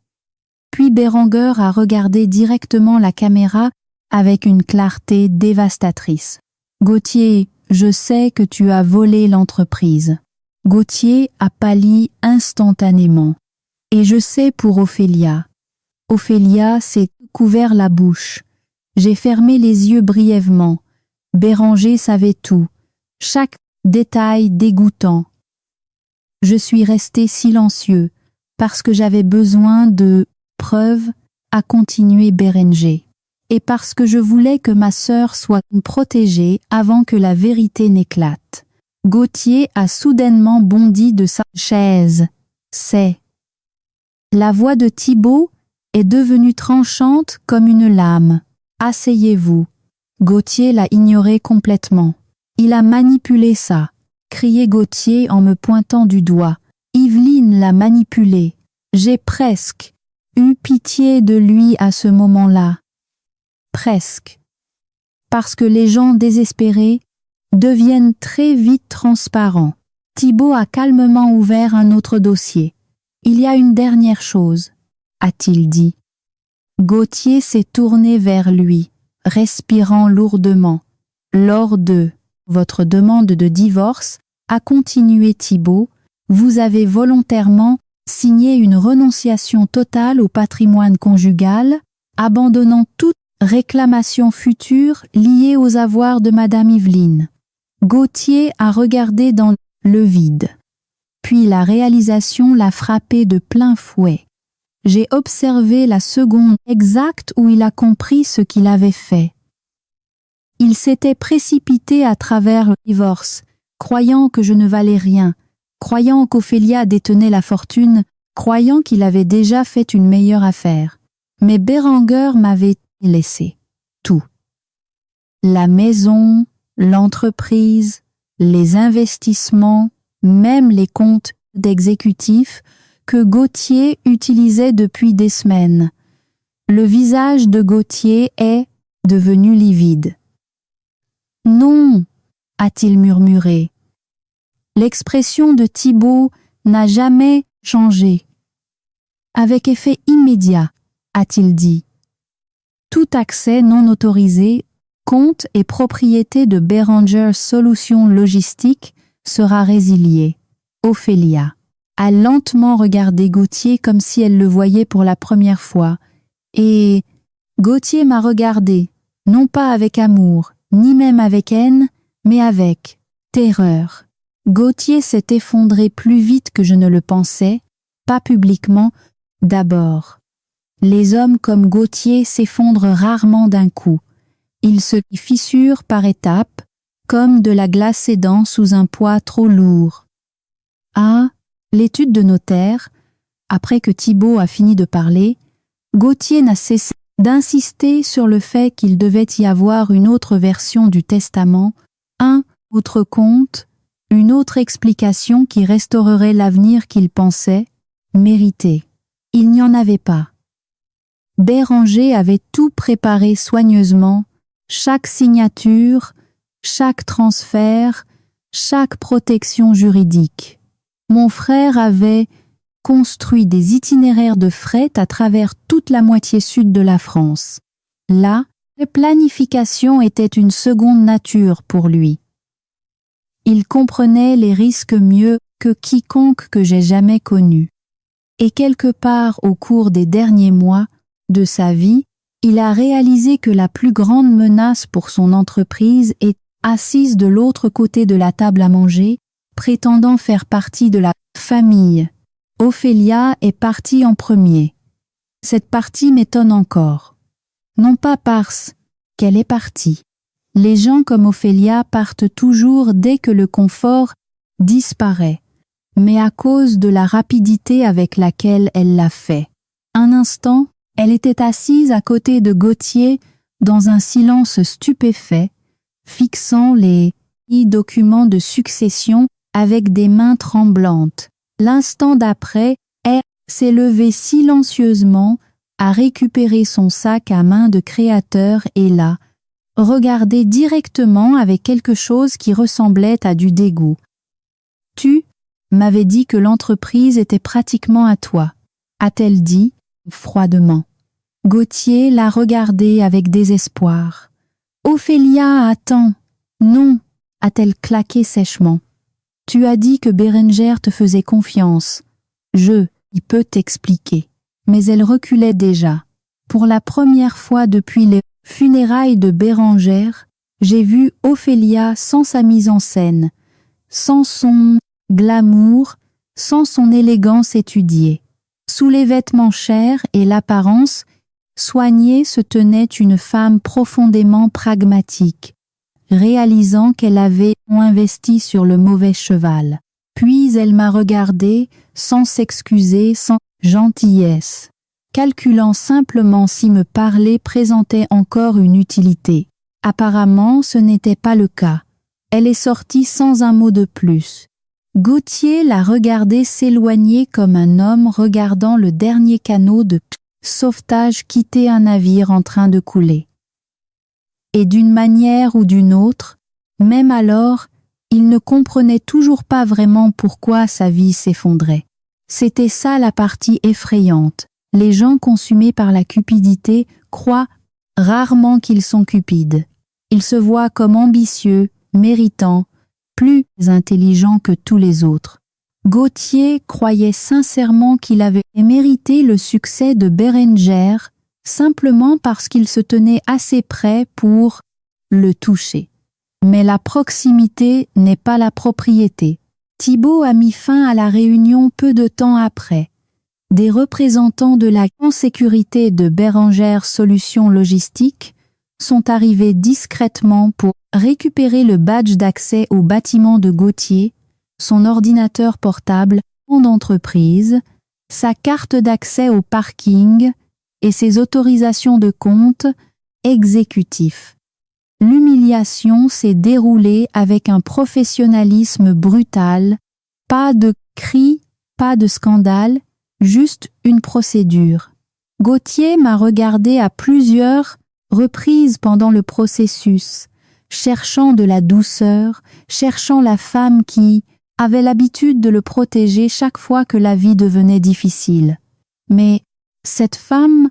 [SPEAKER 1] Puis Bérenger a regardé directement la caméra avec une clarté dévastatrice. Gauthier, je sais que tu as volé l'entreprise. Gauthier a pâli instantanément. Et je sais pour Ophélia. Ophélia s'est couvert la bouche. J'ai fermé les yeux brièvement. Bérenger savait tout, chaque détail dégoûtant. Je suis resté silencieux, parce que j'avais besoin de preuves, a continué Bérenger, et parce que je voulais que ma sœur soit protégée avant que la vérité n'éclate. Gauthier a soudainement bondi de sa chaise. C'est. La voix de Thibault est devenue tranchante comme une lame. Asseyez-vous. Gauthier l'a ignoré complètement. Il a manipulé ça, criait Gauthier en me pointant du doigt. Yveline l'a manipulé. J'ai presque eu pitié de lui à ce moment-là. Presque. Parce que les gens désespérés deviennent très vite transparents. Thibault a calmement ouvert un autre dossier. Il y a une dernière chose, a-t-il dit. Gauthier s'est tourné vers lui, respirant lourdement. Lors de votre demande de divorce, a continué Thibault, vous avez volontairement signé une renonciation totale au patrimoine conjugal, abandonnant toute réclamation future liée aux avoirs de Madame Yveline. Gauthier a regardé dans le vide. Puis la réalisation l'a frappé de plein fouet. J'ai observé la seconde exacte où il a compris ce qu'il avait fait. Il s'était précipité à travers le divorce, croyant que je ne valais rien, croyant qu'Ophélia détenait la fortune, croyant qu'il avait déjà fait une meilleure affaire. Mais Bérenguer m'avait laissé tout. La maison, l'entreprise, les investissements, même les comptes d'exécutif que Gauthier utilisait depuis des semaines. Le visage de Gauthier est devenu livide. « Non » a-t-il murmuré. L'expression de Thibault n'a jamais changé. Avec effet immédiat, a-t-il dit. Tout accès non autorisé, compte et propriété de Bérenger Solutions Logistiques sera résilié. Ophélia a lentement regardé Gauthier comme si elle le voyait pour la première fois, et Gauthier m'a regardé, non pas avec amour, ni même avec haine, mais avec terreur. Gauthier s'est effondré plus vite que je ne le pensais, pas publiquement, d'abord. Les hommes comme Gauthier s'effondrent rarement d'un coup. Ils se fissurent par étapes, comme de la glace cédant sous un poids trop lourd. Ah, l'étude de notaire, après que Thibault a fini de parler, Gauthier n'a cessé d'insister sur le fait qu'il devait y avoir une autre version du testament, un autre compte, une autre explication qui restaurerait l'avenir qu'il pensait mériter. Il n'y en avait pas. Bérenger avait tout préparé soigneusement, chaque signature, chaque transfert, chaque protection juridique. Mon frère avait construit des itinéraires de fret à travers toute la moitié sud de la France. Là, la planification était une seconde nature pour lui. Il comprenait les risques mieux que quiconque que j'ai jamais connu. Et quelque part au cours des derniers mois de sa vie, il a réalisé que la plus grande menace pour son entreprise est assise de l'autre côté de la table à manger, prétendant faire partie de la famille. Ophélia est partie en premier. Cette partie m'étonne encore. Non pas parce qu'elle est partie. Les gens comme Ophélia partent toujours dès que le confort disparaît, mais à cause de la rapidité avec laquelle elle l'a fait. Un instant, elle était assise à côté de Gauthier dans un silence stupéfait, fixant les documents de succession avec des mains tremblantes. L'instant d'après, elle s'est levée silencieusement, a récupéré son sac à main de créateur et l'a regardé directement avec quelque chose qui ressemblait à du dégoût. « Tu m'avais dit que l'entreprise était pratiquement à toi », a-t-elle dit froidement. Gauthier l'a regardée avec désespoir. « Ophélia, attends. Non », a-t-elle claqué sèchement. « Tu as dit que Bérenger te faisait confiance. Il peut t'expliquer. » Mais elle reculait déjà. Pour la première fois depuis les funérailles de Bérenger, j'ai vu Ophélia sans sa mise en scène, sans son glamour, sans son élégance étudiée. Sous les vêtements chers et l'apparence soignée se tenait une femme profondément pragmatique, réalisant qu'elle avait investi sur le mauvais cheval. Puis elle m'a regardé sans s'excuser, sans gentillesse, calculant simplement si me parler présentait encore une utilité. Apparemment, ce n'était pas le cas. Elle est sortie sans un mot de plus. Gauthier l'a regardée s'éloigner comme un homme regardant le dernier canot de sauvetage quitter un navire en train de couler. Et d'une manière ou d'une autre, même alors, il ne comprenait toujours pas vraiment pourquoi sa vie s'effondrait. C'était ça la partie effrayante. Les gens consumés par la cupidité croient rarement qu'ils sont cupides. Ils se voient comme ambitieux, méritants, plus intelligents que tous les autres. Gauthier croyait sincèrement qu'il avait mérité le succès de Bérenger simplement parce qu'il se tenait assez près pour le toucher. Mais la proximité n'est pas la propriété. Thibault a mis fin à la réunion peu de temps après. Des représentants de la sécurité de Bérenger Solutions Logistiques sont arrivés discrètement pour récupérer le badge d'accès au bâtiment de Gauthier, son ordinateur portable, son d'entreprise, sa carte d'accès au parking et ses autorisations de compte exécutifs. L'humiliation s'est déroulée avec un professionnalisme brutal, pas de cris, pas de scandale, juste une procédure. Gauthier m'a regardé à plusieurs reprises pendant le processus, cherchant de la douceur, cherchant la femme qui avait l'habitude de le protéger chaque fois que la vie devenait difficile. Mais cette femme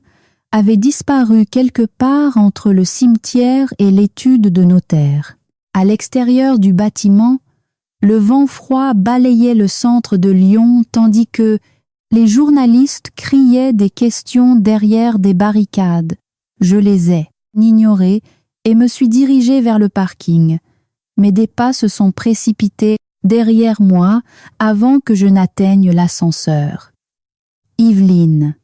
[SPEAKER 1] avait disparu quelque part entre le cimetière et l'étude de notaire. À l'extérieur du bâtiment, le vent froid balayait le centre de Lyon tandis que les journalistes criaient des questions derrière des barricades. Je les ai ignorées et me suis dirigée vers le parking. Mais des pas se sont précipités derrière moi avant que je n'atteigne l'ascenseur. Yveline.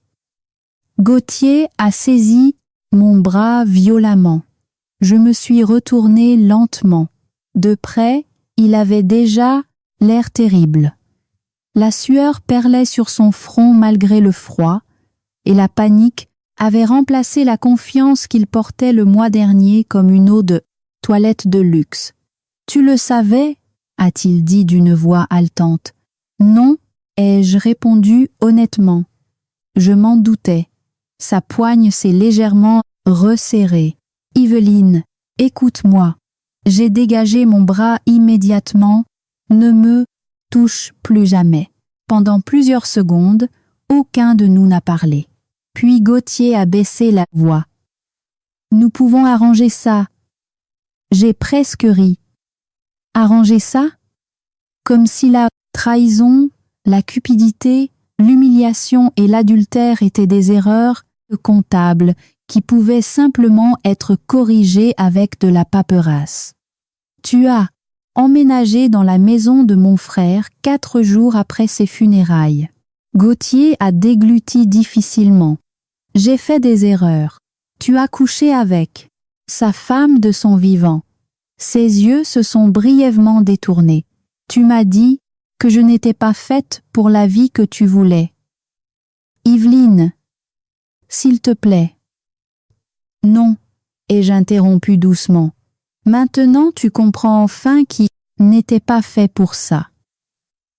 [SPEAKER 1] Gauthier a saisi mon bras violemment. Je me suis retournée lentement. De près, il avait déjà l'air terrible. La sueur perlait sur son front malgré le froid, et la panique avait remplacé la confiance qu'il portait le mois dernier comme une eau de toilette de luxe. « Tu le savais ?» a-t-il dit d'une voix haletante. « Non, ai-je répondu honnêtement. Je m'en doutais. » Sa poigne s'est légèrement resserrée. « Yveline, écoute-moi. » J'ai dégagé mon bras immédiatement. « Ne me touche plus jamais. » Pendant plusieurs secondes, aucun de nous n'a parlé. Puis Gauthier a baissé la voix. « Nous pouvons arranger ça. » J'ai presque ri. « Arranger ça ?» Comme si la trahison, la cupidité, l'humiliation et l'adultère étaient des erreurs comptables qui pouvaient simplement être corrigées avec de la paperasse. Tu as emménagé dans la maison de mon frère 4 jours après ses funérailles. Gauthier a dégluti difficilement. J'ai fait des erreurs. Tu as couché avec sa femme de son vivant. Ses yeux se sont brièvement détournés. Tu m'as dit que je n'étais pas faite pour la vie que tu voulais. Yveline, s'il te plaît. Non, ai-je interrompu doucement. Maintenant tu comprends enfin qu'il n'était pas fait pour ça.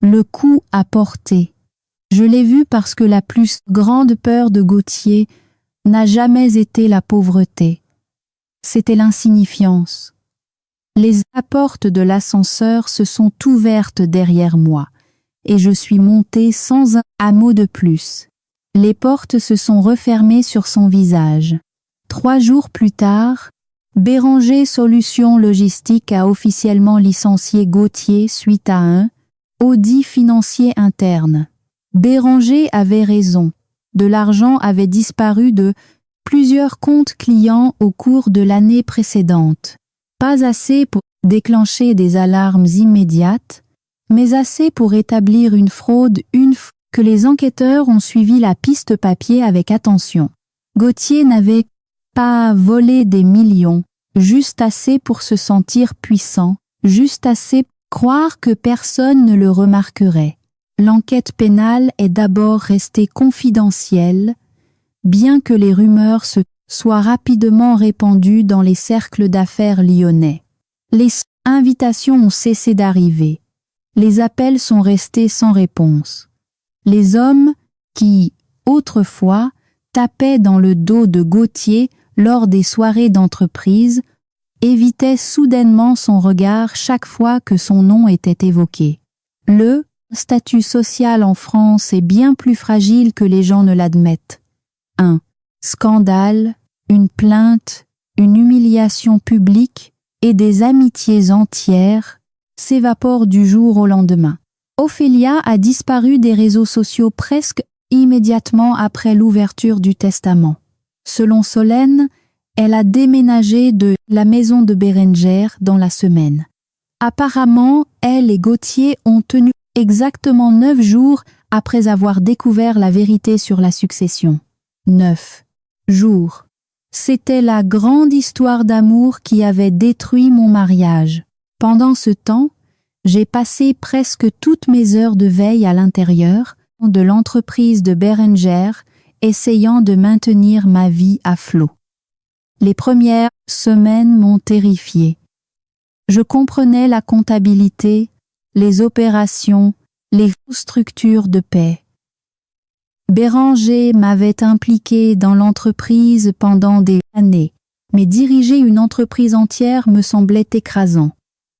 [SPEAKER 1] Le coup a porté. Je l'ai vu parce que la plus grande peur de Gauthier n'a jamais été la pauvreté. C'était l'insignifiance. Les portes de l'ascenseur se sont ouvertes derrière moi, et je suis montée sans un mot de plus. Les portes se sont refermées sur son visage. 3 jours plus tard, Béranger Solutions Logistiques a officiellement licencié Gauthier suite à un audit financier interne. Béranger avait raison. De l'argent avait disparu de plusieurs comptes clients au cours de l'année précédente. Pas assez pour déclencher des alarmes immédiates, mais assez pour établir une fraude une fois que les enquêteurs ont suivi la piste papier avec attention. Gauthier n'avait pas volé des millions, juste assez pour se sentir puissant, juste assez pour croire que personne ne le remarquerait. L'enquête pénale est d'abord restée confidentielle, bien que les rumeurs se soient rapidement répandues dans les cercles d'affaires lyonnais. Les invitations ont cessé d'arriver. Les appels sont restés sans réponse. Les hommes qui, autrefois, tapaient dans le dos de Gauthier lors des soirées d'entreprise, évitaient soudainement son regard chaque fois que son nom était évoqué. Le statut social en France est bien plus fragile que les gens ne l'admettent. Un scandale, une plainte, une humiliation publique et des amitiés entières s'évaporent du jour au lendemain. Ophélia a disparu des réseaux sociaux presque immédiatement après l'ouverture du testament. Selon Solène, elle a déménagé de la maison de Bérenger dans la semaine. Apparemment, elle et Gauthier ont tenu exactement 9 jours après avoir découvert la vérité sur la succession. 9 jours. C'était la grande histoire d'amour qui avait détruit mon mariage. Pendant ce temps, J'ai passé presque toutes mes heures de veille à l'intérieur de l'entreprise de Beranger, essayant de maintenir ma vie à flot. Les premières semaines m'ont terrifiée. Je comprenais la comptabilité, les opérations, les structures de paie. Beranger m'avait impliqué dans l'entreprise pendant des années, mais diriger une entreprise entière me semblait écrasant.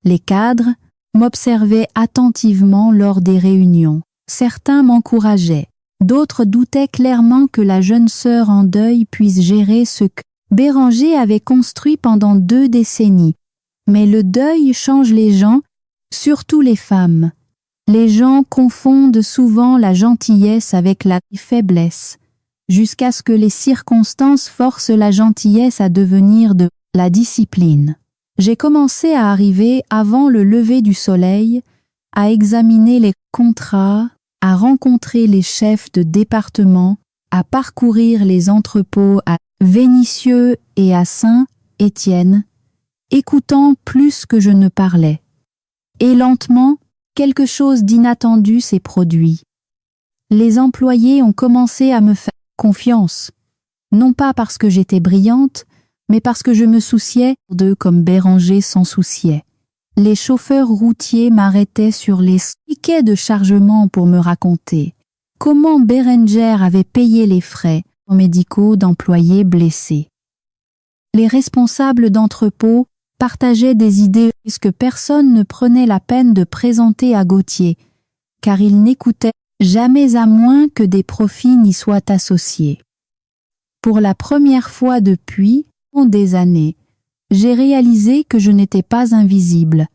[SPEAKER 1] Les cadres m'observaient attentivement lors des réunions. Certains m'encourageaient, d'autres doutaient clairement que la jeune sœur en deuil puisse gérer ce que Beranger avait construit pendant 2 décennies. Mais le deuil change les gens, surtout les femmes. Les gens confondent souvent la gentillesse avec la faiblesse, jusqu'à ce que les circonstances forcent la gentillesse à devenir de la discipline. J'ai commencé à arriver avant le lever du soleil, à examiner les contrats, à rencontrer les chefs de département, à parcourir les entrepôts à Vénissieux et à Saint-Étienne, écoutant plus que je ne parlais. Et lentement, quelque chose d'inattendu s'est produit. Les employés ont commencé à me faire confiance, non pas parce que j'étais brillante, mais parce que je me souciais d'eux comme Beranger s'en souciait. Les chauffeurs routiers m'arrêtaient sur les tickets de chargement pour me raconter comment Beranger avait payé les frais médicaux d'employés blessés. Les responsables d'entrepôt partageaient des idées que personne ne prenait la peine de présenter à Gauthier, car il n'écoutait jamais à moins que des profits n'y soient associés. Pour la première fois depuis des années, j'ai réalisé que je n'étais pas invisible.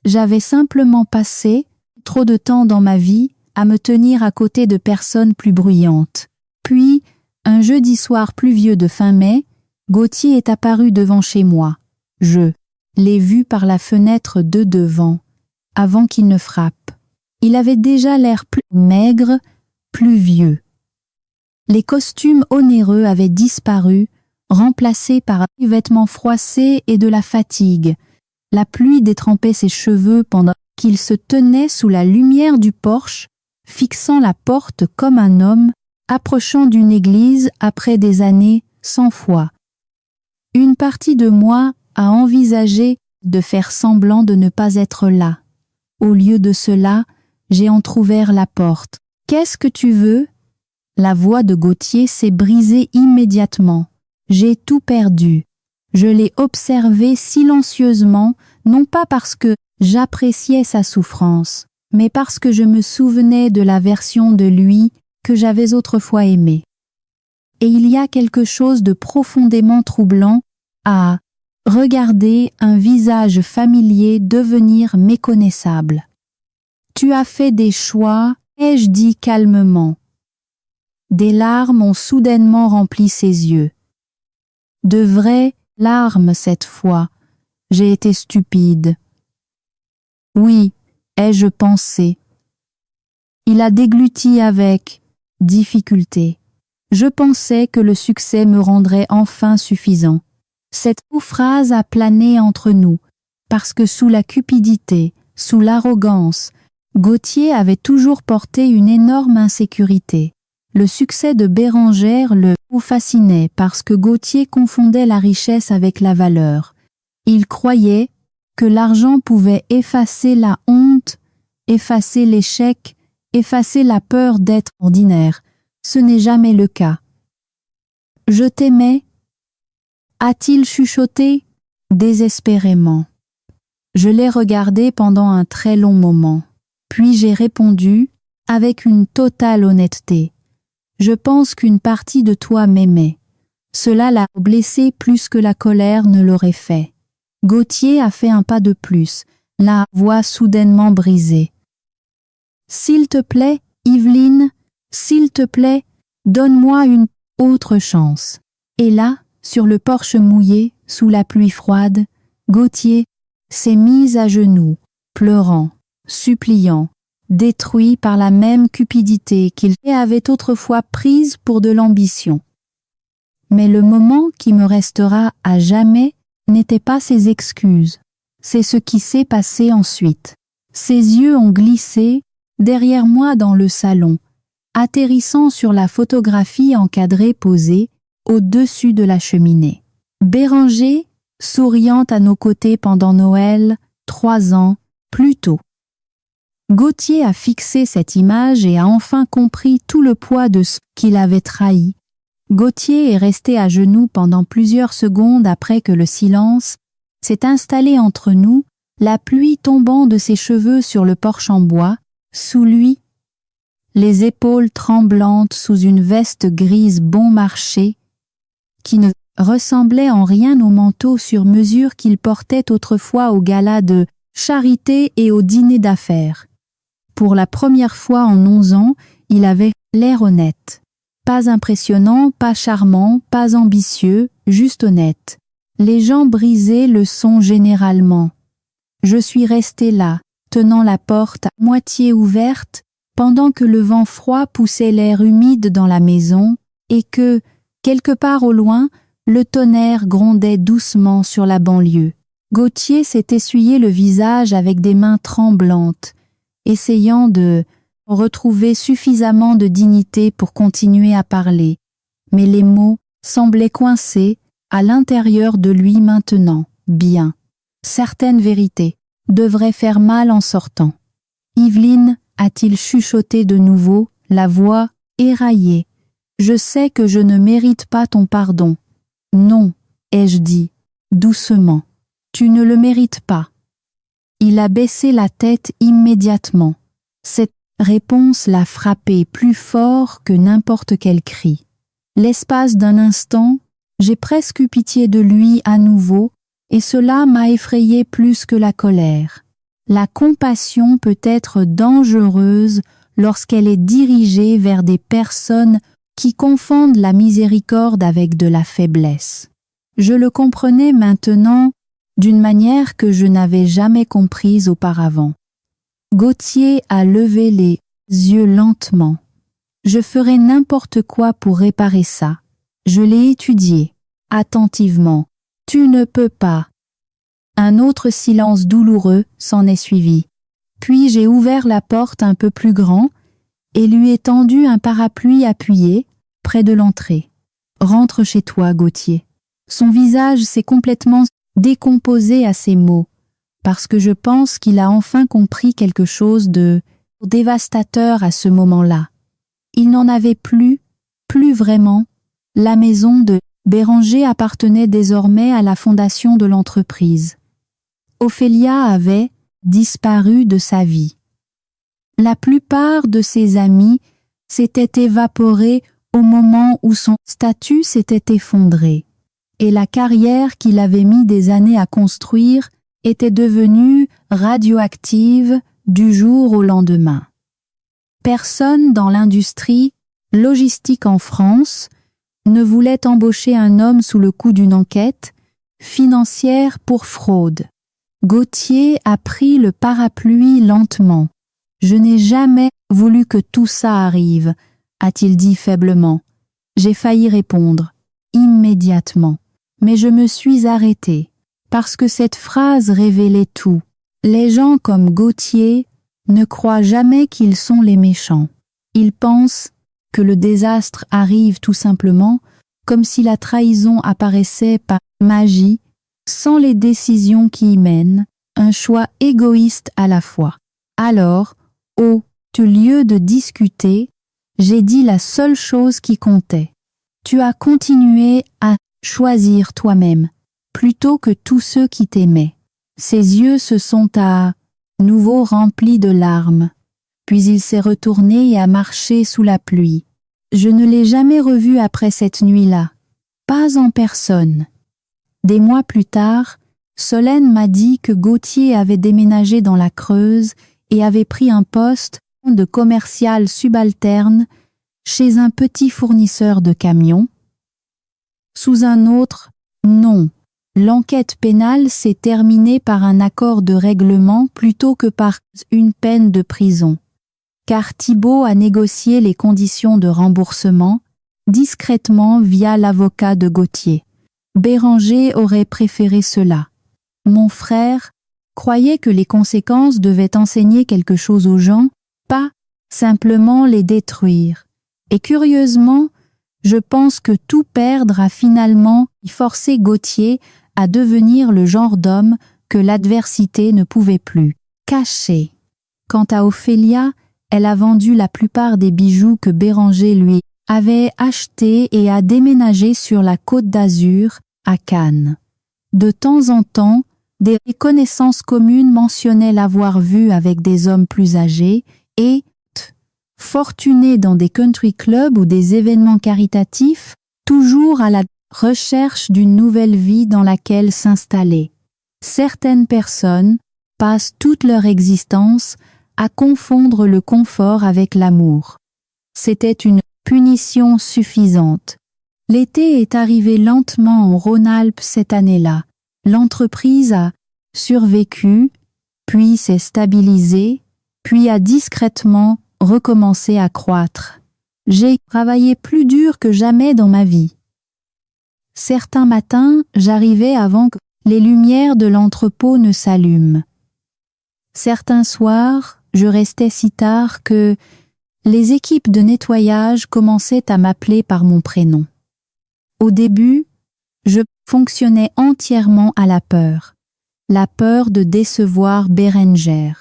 [SPEAKER 1] J'avais simplement passé trop de temps dans ma vie à me tenir à côté de personnes plus bruyantes. Puis, un jeudi soir pluvieux de fin mai, Gauthier est apparu devant chez moi. Je l'ai vu par la fenêtre de devant, avant qu'il ne frappe. Il avait déjà l'air plus maigre, plus vieux. Les costumes onéreux avaient disparu, remplacés par des vêtements froissés et de la fatigue. La pluie détrempait ses cheveux pendant qu'il se tenait sous la lumière du porche, fixant la porte comme un homme approchant d'une église après des années sans foi. Une partie de moi a envisagé de faire semblant de ne pas être là. Au lieu de cela, j'ai entrouvert la porte. « Qu'est-ce que tu veux ?» La voix de Gauthier s'est brisée immédiatement. J'ai tout perdu. Je l'ai observé silencieusement, non pas parce que j'appréciais sa souffrance, mais parce que je me souvenais de la version de lui que j'avais autrefois aimée. Et il y a quelque chose de profondément troublant à regarder un visage familier devenir méconnaissable. Tu as fait des choix, ai-je dit calmement. Des larmes ont soudainement rempli ses yeux. De vraies larmes cette fois. J'ai été stupide. Oui, ai-je pensé. Il a dégluti avec difficulté. Je pensais que le succès me rendrait enfin suffisant. Cette phrase a plané entre nous, parce que sous la cupidité, sous l'arrogance, Gauthier avait toujours porté une énorme insécurité. Le succès de Beranger le fascinait parce que Gauthier confondait la richesse avec la valeur. Il croyait que l'argent pouvait effacer la honte, effacer l'échec, effacer la peur d'être ordinaire. Ce n'est jamais le cas. « Je t'aimais » a-t-il chuchoté désespérément. Je l'ai regardé pendant un très long moment. Puis j'ai répondu avec une totale honnêteté. Je pense qu'une partie de toi m'aimait. Cela l'a blessé plus que la colère ne l'aurait fait. Gauthier a fait un pas de plus, la voix soudainement brisée. « S'il te plaît, Yveline, s'il te plaît, donne-moi une autre chance. » Et là, sur le porche mouillé, sous la pluie froide, Gauthier s'est mis à genoux, pleurant, suppliant, détruit par la même cupidité qu'il avait autrefois prise pour de l'ambition. Mais le moment qui me restera à jamais n'était pas ses excuses, c'est ce qui s'est passé ensuite. Ses yeux ont glissé derrière moi dans le salon, atterrissant sur la photographie encadrée posée au-dessus de la cheminée. Béranger, souriant à nos côtés pendant Noël, 3 ans plus tôt. Gauthier a fixé cette image et a enfin compris tout le poids de ce qu'il avait trahi. Gauthier est resté à genoux pendant plusieurs secondes après que le silence s'est installé entre nous, la pluie tombant de ses cheveux sur le porche en bois, sous lui, les épaules tremblantes sous une veste grise bon marché, qui ne ressemblait en rien au manteau sur mesure qu'il portait autrefois au gala de charité et au dîner d'affaires. Pour la première fois en 11 ans, il avait l'air honnête. Pas impressionnant, pas charmant, pas ambitieux, juste honnête. Les gens brisés le sont généralement. Je suis restée là, tenant la porte à moitié ouverte, pendant que le vent froid poussait l'air humide dans la maison et que, quelque part au loin, le tonnerre grondait doucement sur la banlieue. Gauthier s'est essuyé le visage avec des mains tremblantes, essayant de retrouver suffisamment de dignité pour continuer à parler, mais les mots semblaient coincés à l'intérieur de lui maintenant. Bien. Certaines vérités devraient faire mal en sortant. Yveline, a-t-il chuchoté de nouveau, la voix éraillée. Je sais que je ne mérite pas ton pardon. Non, ai-je dit, doucement. Tu ne le mérites pas. Il a baissé la tête immédiatement. Cette réponse l'a frappé plus fort que n'importe quel cri. L'espace d'un instant, j'ai presque eu pitié de lui à nouveau, et cela m'a effrayé plus que la colère. La compassion peut être dangereuse lorsqu'elle est dirigée vers des personnes qui confondent la miséricorde avec de la faiblesse. Je le comprenais maintenant d'une manière que je n'avais jamais comprise auparavant. Gauthier a levé les yeux lentement. Je ferai n'importe quoi pour réparer ça. Je l'ai étudié attentivement. Tu ne peux pas. Un autre silence douloureux s'en est suivi. Puis j'ai ouvert la porte un peu plus grand et lui ai tendu un parapluie appuyé près de l'entrée. Rentre chez toi, Gauthier. Son visage s'est complètement décomposé à ces mots, parce que je pense qu'il a enfin compris quelque chose de dévastateur à ce moment-là. Il n'en avait plus vraiment. La maison de Béranger appartenait désormais à la fondation de l'entreprise. Ophélia avait disparu de sa vie. La plupart de ses amis s'étaient évaporés au moment où son statut s'était effondré, et la carrière qu'il avait mis des années à construire était devenue radioactive du jour au lendemain. Personne dans l'industrie logistique en France ne voulait embaucher un homme sous le coup d'une enquête financière pour fraude. Gauthier a pris le parapluie lentement. « Je n'ai jamais voulu que tout ça arrive », a-t-il dit faiblement. J'ai failli répondre, immédiatement. Mais je me suis arrêtée, parce que cette phrase révélait tout. Les gens comme Gauthier ne croient jamais qu'ils sont les méchants. Ils pensent que le désastre arrive tout simplement comme si la trahison apparaissait par magie, sans les décisions qui y mènent, un choix égoïste à la fois. Alors, au lieu de discuter, j'ai dit la seule chose qui comptait. Tu as continué à choisir toi-même, plutôt que tous ceux qui t'aimaient. Ses yeux se sont à nouveau remplis de larmes, puis il s'est retourné et a marché sous la pluie. Je ne l'ai jamais revu après cette nuit-là, pas en personne. Des mois plus tard, Solène m'a dit que Gauthier avait déménagé dans la Creuse et avait pris un poste de commercial subalterne chez un petit fournisseur de camions. Sous un autre, non. L'enquête pénale s'est terminée par un accord de règlement plutôt que par une peine de prison, car Thibault a négocié les conditions de remboursement discrètement via l'avocat de Gauthier. Béranger aurait préféré cela. Mon frère croyait que les conséquences devaient enseigner quelque chose aux gens, pas simplement les détruire. Et curieusement, je pense que tout perdre a finalement forcé Gauthier à devenir le genre d'homme que l'adversité ne pouvait plus cacher. Quant à Ophélia, elle a vendu la plupart des bijoux que Béranger lui avait achetés et a déménagé sur la Côte d'Azur, à Cannes. De temps en temps, des connaissances communes mentionnaient l'avoir vue avec des hommes plus âgés et, fortunée dans des country clubs ou des événements caritatifs, toujours à la recherche d'une nouvelle vie dans laquelle s'installer. Certaines personnes passent toute leur existence à confondre le confort avec l'amour. C'était une punition suffisante. L'été est arrivé lentement en Rhône-Alpes cette année-là. L'entreprise a survécu, puis s'est stabilisée, puis a discrètement recommencé à croître. J'ai travaillé plus dur que jamais dans ma vie. Certains matins, j'arrivais avant que les lumières de l'entrepôt ne s'allument. Certains soirs, je restais si tard que les équipes de nettoyage commençaient à m'appeler par mon prénom. Au début, je fonctionnais entièrement à la peur. La peur de décevoir Béranger,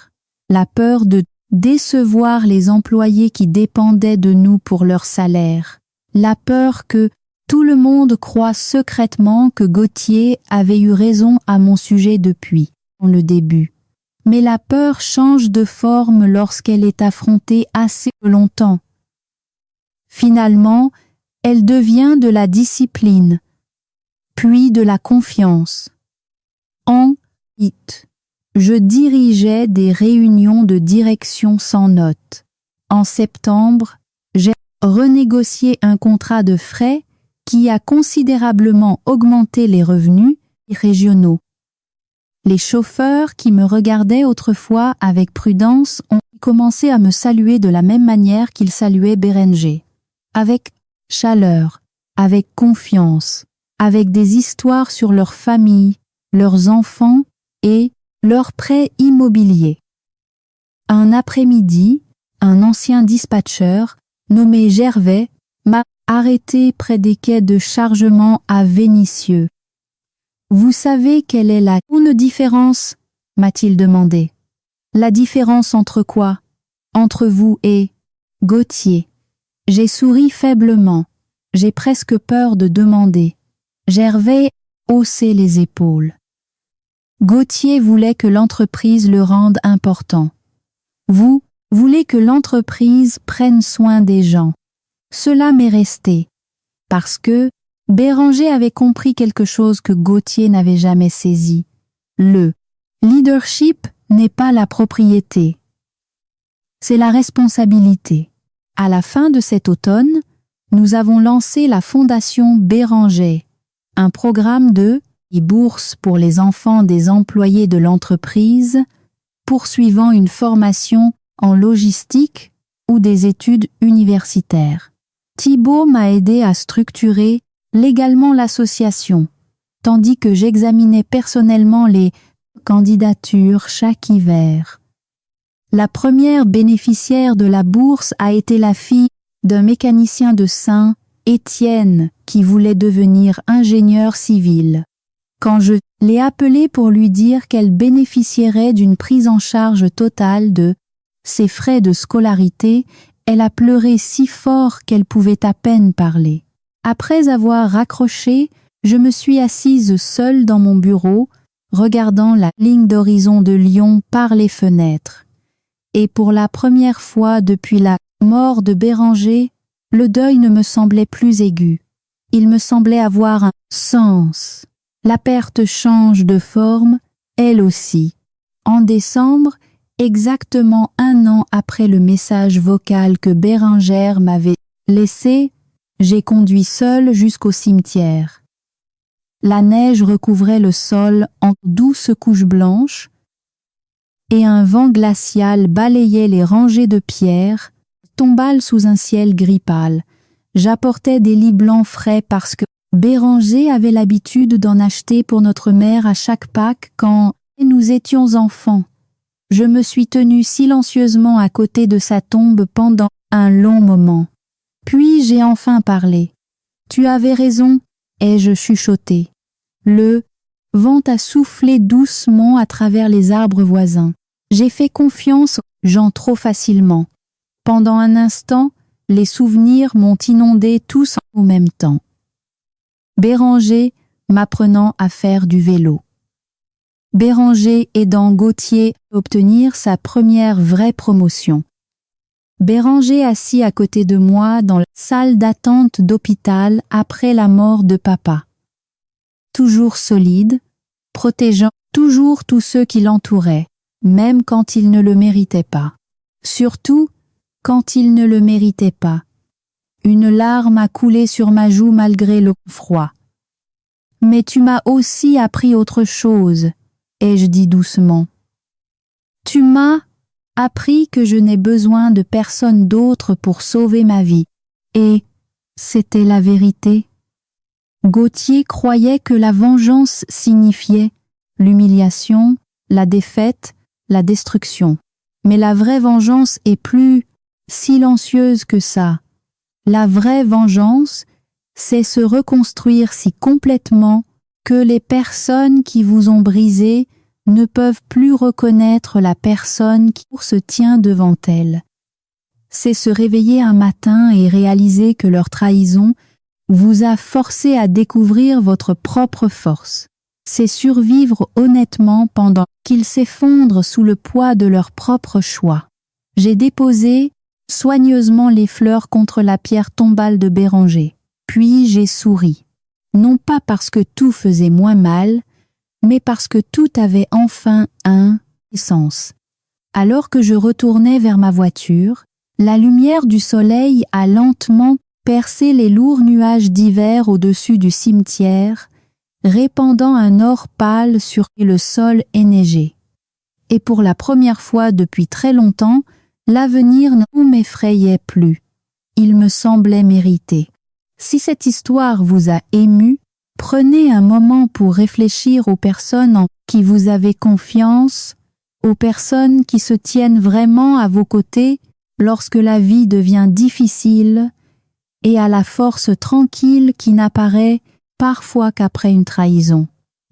[SPEAKER 1] la peur de décevoir les employés qui dépendaient de nous pour leur salaire, la peur que tout le monde croie secrètement que Gauthier avait eu raison à mon sujet depuis le début. Mais la peur change de forme lorsqu'elle est affrontée assez longtemps. Finalement, elle devient de la discipline, puis de la confiance. Je dirigeais des réunions de direction sans notes. En septembre, j'ai renégocié un contrat de frais qui a considérablement augmenté les revenus régionaux. Les chauffeurs qui me regardaient autrefois avec prudence ont commencé à me saluer de la même manière qu'ils saluaient Béranger. Avec chaleur, avec confiance, avec des histoires sur leur famille, leurs enfants et leurs prêts immobiliers. Un après-midi, un ancien dispatcheur, nommé Gervais, m'a arrêté près des quais de chargement à Vénissieux. « Vous savez quelle est la différence ?» m'a-t-il demandé. « La différence entre quoi ? Entre vous et Gauthier. » J'ai souri faiblement. J'ai presque peur de demander. Gervais haussait les épaules. Gauthier voulait que l'entreprise le rende important. Vous voulez que l'entreprise prenne soin des gens. Cela m'est resté, parce que Béranger avait compris quelque chose que Gauthier n'avait jamais saisi. Le leadership n'est pas la propriété. C'est la responsabilité. À la fin de cet automne, nous avons lancé la Fondation Béranger, un programme de bourse pour les enfants des employés de l'entreprise, poursuivant une formation en logistique ou des études universitaires. Thibault m'a aidé à structurer légalement l'association, tandis que j'examinais personnellement les candidatures chaque hiver. La première bénéficiaire de la bourse a été la fille d'un mécanicien de Saint, Étienne, qui voulait devenir ingénieur civil. Quand je l'ai appelée pour lui dire qu'elle bénéficierait d'une prise en charge totale de ses frais de scolarité, elle a pleuré si fort qu'elle pouvait à peine parler. Après avoir raccroché, je me suis assise seule dans mon bureau, regardant la ligne d'horizon de Lyon par les fenêtres. Et pour la première fois depuis la mort de Béranger, le deuil ne me semblait plus aigu. Il me semblait avoir un sens. La perte change de forme, elle aussi. En décembre, exactement 1 an après le message vocal que Béranger m'avait laissé, j'ai conduit seule jusqu'au cimetière. La neige recouvrait le sol en douces couches blanches et un vent glacial balayait les rangées de pierres, tombales sous un ciel gris pâle. J'apportais des lits blancs frais parce que Béranger avait l'habitude d'en acheter pour notre mère à chaque Pâques quand Nous étions enfants. Je me suis tenue silencieusement à côté de sa tombe pendant un long moment. Puis j'ai enfin parlé. Tu avais raison, ai-je chuchoté. Le vent a soufflé doucement à travers les arbres voisins. J'ai fait confiance aux gens trop facilement. Pendant un instant, les souvenirs m'ont inondé tous en même temps. Béranger m'apprenant à faire du vélo. Béranger aidant Gauthier à obtenir sa première vraie promotion. Béranger assis à côté de moi dans la salle d'attente d'hôpital après la mort de papa. Toujours solide, protégeant toujours tous ceux qui l'entouraient, même quand ils ne le méritaient pas. Surtout quand ils ne le méritaient pas. Une larme a coulé sur ma joue malgré le froid. Mais tu m'as aussi appris autre chose, ai-je dit doucement. Tu m'as appris que je n'ai besoin de personne d'autre pour sauver ma vie. Et c'était la vérité. Gauthier croyait que la vengeance signifiait l'humiliation, la défaite, la destruction. Mais la vraie vengeance est plus silencieuse que ça. La vraie vengeance, c'est se reconstruire si complètement que les personnes qui vous ont brisé ne peuvent plus reconnaître la personne qui se tient devant elles. C'est se réveiller un matin et réaliser que leur trahison vous a forcé à découvrir votre propre force. C'est survivre honnêtement pendant qu'ils s'effondrent sous le poids de leur propre choix. J'ai déposé soigneusement les fleurs contre la pierre tombale de Béranger. Puis j'ai souri. Non pas parce que tout faisait moins mal, mais parce que tout avait enfin un sens. Alors que je retournais vers ma voiture, la lumière du soleil a lentement percé les lourds nuages d'hiver au-dessus du cimetière, répandant un or pâle sur le sol enneigé. Et pour la première fois depuis très longtemps, l'avenir ne m'effrayait plus. Il me semblait mérité. Si cette histoire vous a ému, prenez un moment pour réfléchir aux personnes en qui vous avez confiance, aux personnes qui se tiennent vraiment à vos côtés lorsque la vie devient difficile, et à la force tranquille qui n'apparaît parfois qu'après une trahison.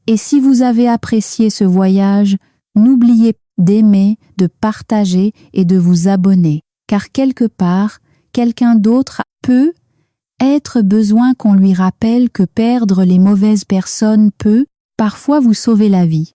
[SPEAKER 1] Et si vous avez apprécié ce voyage, n'oubliez pas d'aimer, de partager et de vous abonner, car quelque part, quelqu'un d'autre peut être besoin qu'on lui rappelle que perdre les mauvaises personnes peut parfois vous sauver la vie.